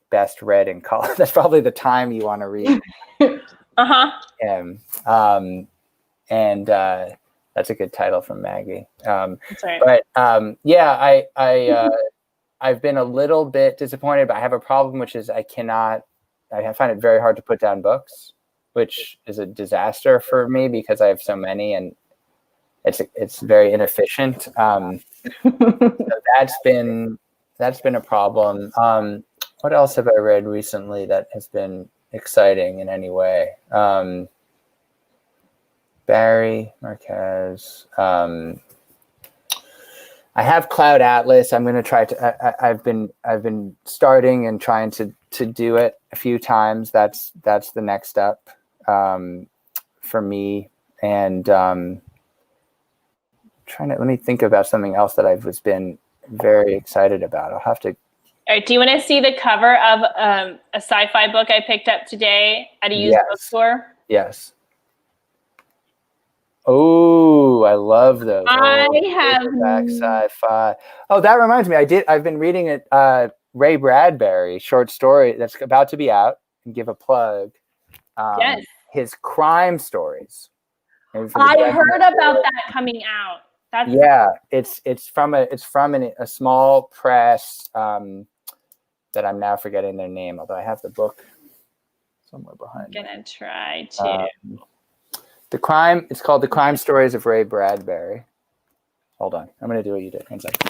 best read in college. That's probably the time you want to read him. And that's a good title from Maggie. That's right. But yeah, I've been a little bit disappointed, but I have a problem, which is I find it very hard to put down books, which is a disaster for me because I have so many and it's very inefficient. So that's been a problem. What else have I read recently that has been exciting in any way? Barry, Marquez. I have Cloud Atlas. I'm going to try to. I've been starting and trying to do it a few times. That's the next step for me. And let me think about something else that I've been very excited about. I'll have to. All right, do you want to see the cover of a sci-fi book I picked up today at a used bookstore? Yes. Oh, I love those. I have sci-fi. Oh, that reminds me. I've been reading it. Ray Bradbury short story that's about to be out. And give a plug. Yes. His crime stories. I heard about that coming out. It's from a small press that I'm now forgetting their name, although I have the book somewhere behind. I'm gonna try to. It's called The Crime Stories of Ray Bradbury. Hold on, I'm gonna do what you did. 1 second.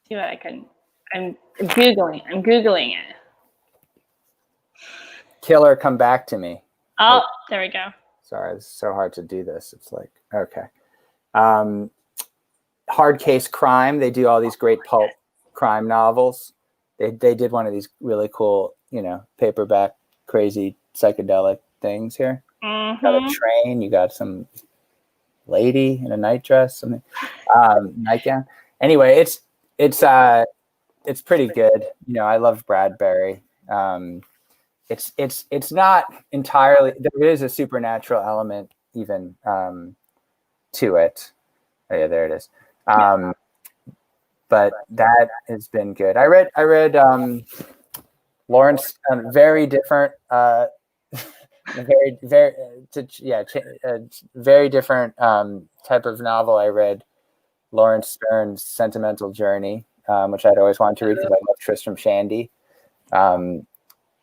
See what I can. I'm Googling it. Killer, Come Back to Me. Oh, there we go. Sorry, it's so hard to do this. It's like, okay. Hard Case Crime. They do all these great pulp crime novels. They did one of these really cool, paperback, crazy psychedelic things here. Mm-hmm. You got a train. You got some lady in a night dress, something, nightgown. Anyway, it's pretty good. I love Bradbury. It's not entirely. There is a supernatural element even to it. Oh, yeah, there it is. But that has been good. I read Lawrence, very different. Very different type of novel. I read Lawrence Stern's Sentimental Journey, which I'd always wanted to read because I love Tristram Shandy.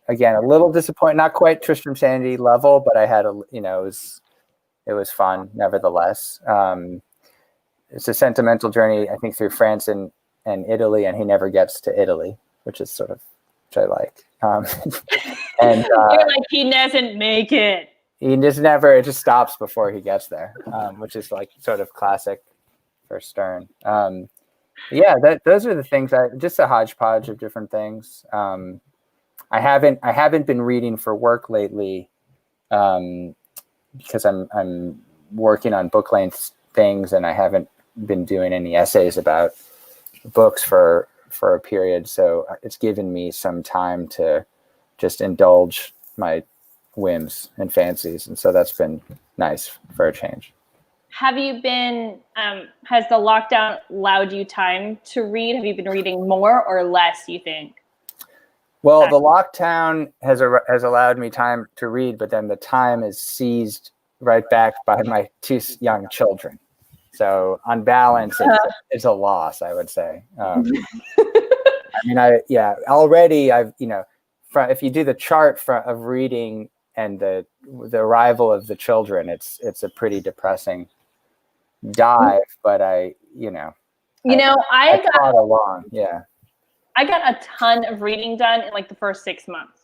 Again, a little disappointed, not quite Tristram Shandy level, but I had it was fun nevertheless. It's a sentimental journey, I think, through France and Italy, and he never gets to Italy, which I like. And you're like, he doesn't make it. He just never. It just stops before he gets there, which is like sort of classic for Stern. Those are the things. Just a hodgepodge of different things. I haven't been reading for work lately because I'm working on book length things, and I haven't been doing any essays about books for a period. So it's given me some time to just indulge my whims and fancies, and so that's been nice for a change. Have you been? Has the lockdown allowed you time to read? Have you been reading more or less, you think? Well, the lockdown has allowed me time to read, but then the time is seized right back by my two young children. So on balance, it's a loss, I would say. Already if you do the chart of reading and the arrival of the children, it's a pretty depressing dive, but I thought along. Yeah. I got a ton of reading done in like the first 6 months.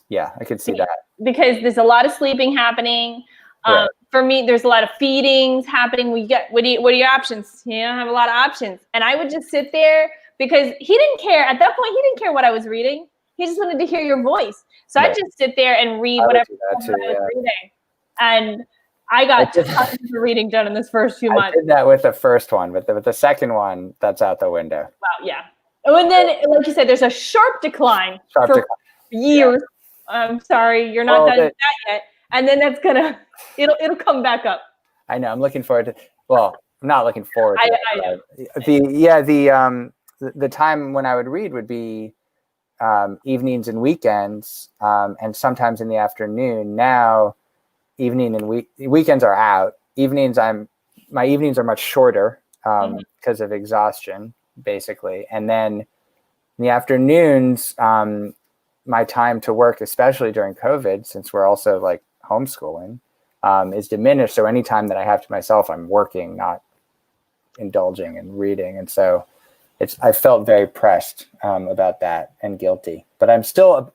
Yeah, I could see that. Because there's a lot of sleeping happening. Right. For me, there's a lot of feedings happening. What are your options? You don't have a lot of options. And I would just sit there because he didn't care. At that point, he didn't care what I was reading. He just wanted to hear your voice. So I'd just sit there and read whatever I was reading. And I got tons of reading done in this first few months. I did that with the first one, but with the second one, that's out the window. Wow, yeah. And then, like you said, there's a sharp decline for years. Yeah. I'm sorry, you're not done with that yet. And then it'll come back up. I know. I'm looking forward to. Well, I'm not looking forward to it. The time when I would read would be evenings and weekends, and sometimes in the afternoon. Now, evening and weekends are out. My evenings are much shorter because of exhaustion, basically. And then in the afternoons, my time to work, especially during COVID, since we're also like homeschooling, is diminished. So any time that I have to myself, I'm working, not indulging and reading. And so I felt very pressed about that and guilty. But I'm still,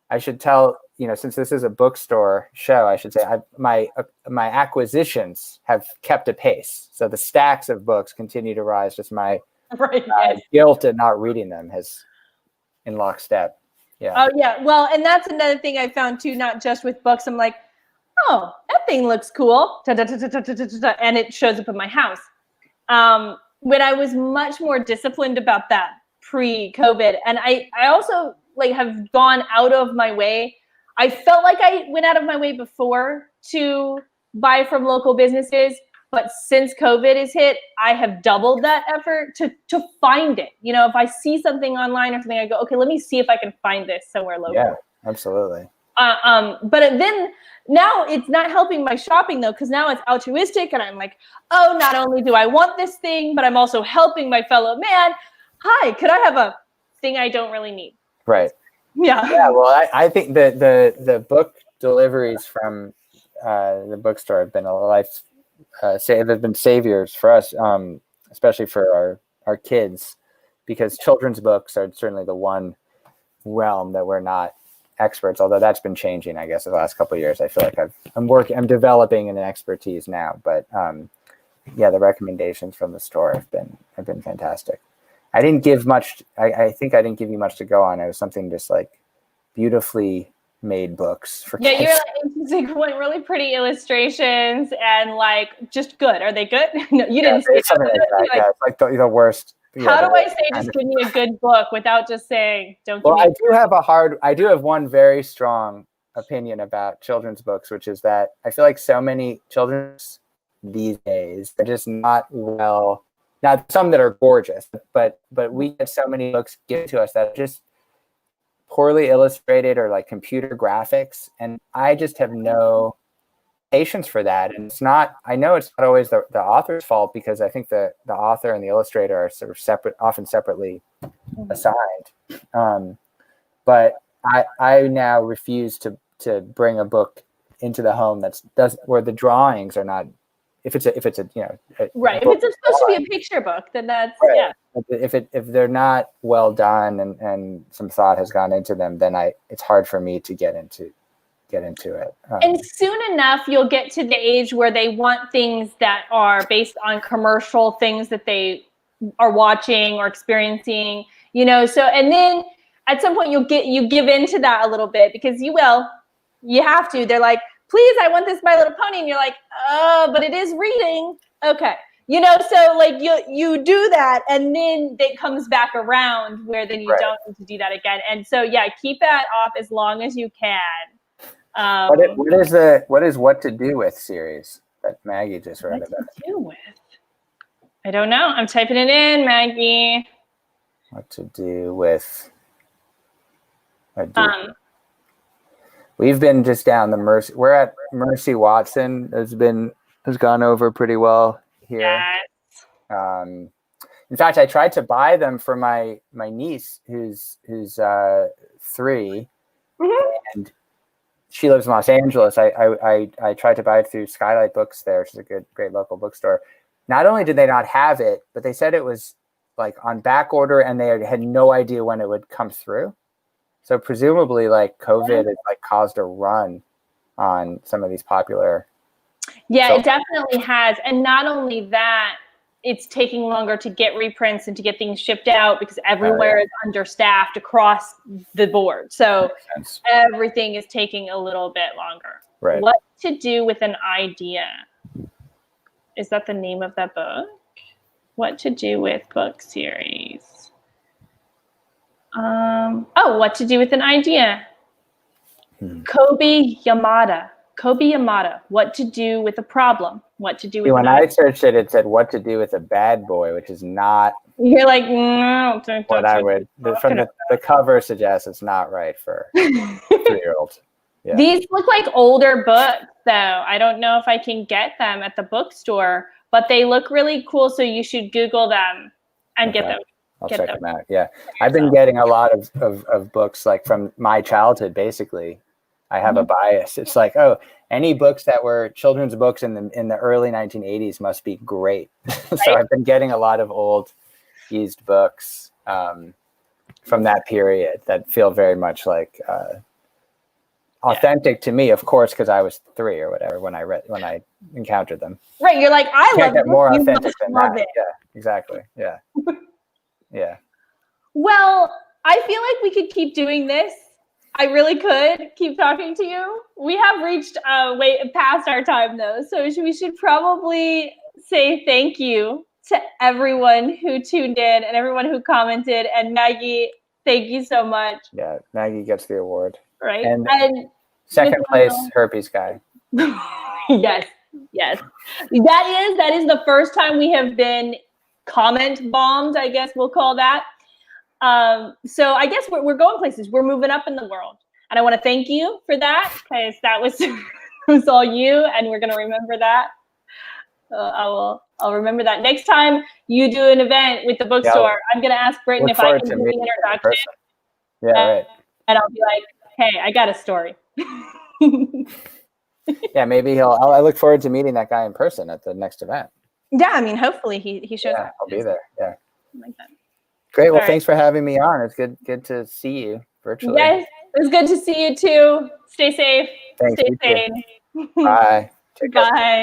I should tell, since this is a bookstore show, I should say my acquisitions have kept a pace. So the stacks of books continue to rise. Just my guilt at not reading them has in lockstep. Yeah. Oh yeah. Well, and that's another thing I found too, not just with books. I'm like, oh, that thing looks cool. And it shows up in my house. When I was much more disciplined about that pre-COVID. And I also have gone out of my way. I felt like I went out of my way before to buy from local businesses. But since COVID has hit, I have doubled that effort to find it. If I see something online or something, I go, okay, let me see if I can find this somewhere local. Yeah, absolutely. But then now it's not helping my shopping though, because now it's altruistic and I'm like, oh, not only do I want this thing, but I'm also helping my fellow man. Hi, could I have a thing I don't really need? Right. Yeah. Yeah. Well, I think that the book deliveries from the bookstore have been they've been saviors for us, especially for our kids, because children's books are certainly the one realm that we're not experts, although that's been changing, I guess, in the last couple of years. I feel like I'm developing an expertise now, but the recommendations from the store have been fantastic. I didn't give much. I think I didn't give you much to go on. It was something just like beautifully made books for kids. You're like really pretty illustrations and just good. Are they good? No, you didn't say something like that. It's like the worst. How do I say just give me a good book without just saying don't give me? I do have one very strong opinion about children's books, which is that I feel like so many children's these days are just not well. Now, some that are gorgeous, but we get so many books given to us that are just poorly illustrated or like computer graphics, and I just have no patience for that. And I know it's not always the author's fault, because I think the author and the illustrator are sort of separate, often separately assigned. But I now refuse to bring a book into the home where the drawings are not. If it's a right. If it's supposed to be a picture book, then that's right. Yeah. If they're not well done and some thought has gone into them, then it's hard for me to get into it. And soon enough, you'll get to the age where they want things that are based on commercial things that they are watching or experiencing. So and then at some point you give into that a little bit, because you have to. They're like, please, I want this My Little Pony. And you're like, oh, but it is reading. Okay. So you do that, and then it comes back around where then you don't need to do that again. And so, keep that off as long as you can. What is What to Do With series that Maggie just read about? What to do with? I don't know. I'm typing it in, Maggie. What to do with? We've been just down the Mercy. We're at Mercy Watson. Has gone over pretty well here. Yeah. In fact, I tried to buy them for my niece, who's 3, and she lives in Los Angeles. I tried to buy it through Skylight Books there, which is a great local bookstore. Not only did they not have it, but they said it was like on back order, and they had no idea when it would come through. So presumably, like COVID has like caused a run on some of these popular. Yeah, it definitely has, and not only that, it's taking longer to get reprints and to get things shipped out because everywhere is understaffed across the board. So everything is taking a little bit longer. Right. What to do with an idea? Is that the name of that book? What to do with book series? What to do with an idea? Kobe Yamada. What to do with a problem? What to do with when I searched it, it said what to do with a bad boy, which is not. You're like, no, what I would. From the cover suggests it's not right for 3-year-olds. Yeah. These look like older books, though. I don't know if I can get them at the bookstore, but they look really cool. So you should Google them and get them. I'll check them out. Yeah, I've been getting a lot of books like from my childhood. Basically, I have a bias. It's like, oh, any books that were children's books in the early 1980s must be great. So I've been getting a lot of old, used books from that period that feel very much like authentic to me. Of course, because I was 3 or whatever when I encountered them. Right, you're like, I love it. More authentic than that. It. Yeah, exactly. Yeah. Yeah. Well, I feel like we could keep doing this. I really could keep talking to you. We have reached way past our time, though. So we should probably say thank you to everyone who tuned in and everyone who commented. And Maggie, thank you so much. Yeah, Maggie gets the award. Right. And second place, herpes guy. Yes. That is the first time we have been comment bombed, I guess we'll call that. So I guess we're going places. We're moving up in the world. And I want to thank you for that, because that was, it was all you, and we're going to remember that. I'll remember that. Next time you do an event with the bookstore, I'm going to ask Britton if I can do the introduction. Yeah, right. And I'll be like, hey, I got a story. Yeah, maybe I look forward to meeting that guy in person at the next event. Yeah, I mean, hopefully he shows up. I'll be there. Yeah. Like that. Great. Well, thanks for having me on. It's good to see you virtually. Yes, it was good to see you too. Stay safe. Thanks. Stay sane. Bye. Bye.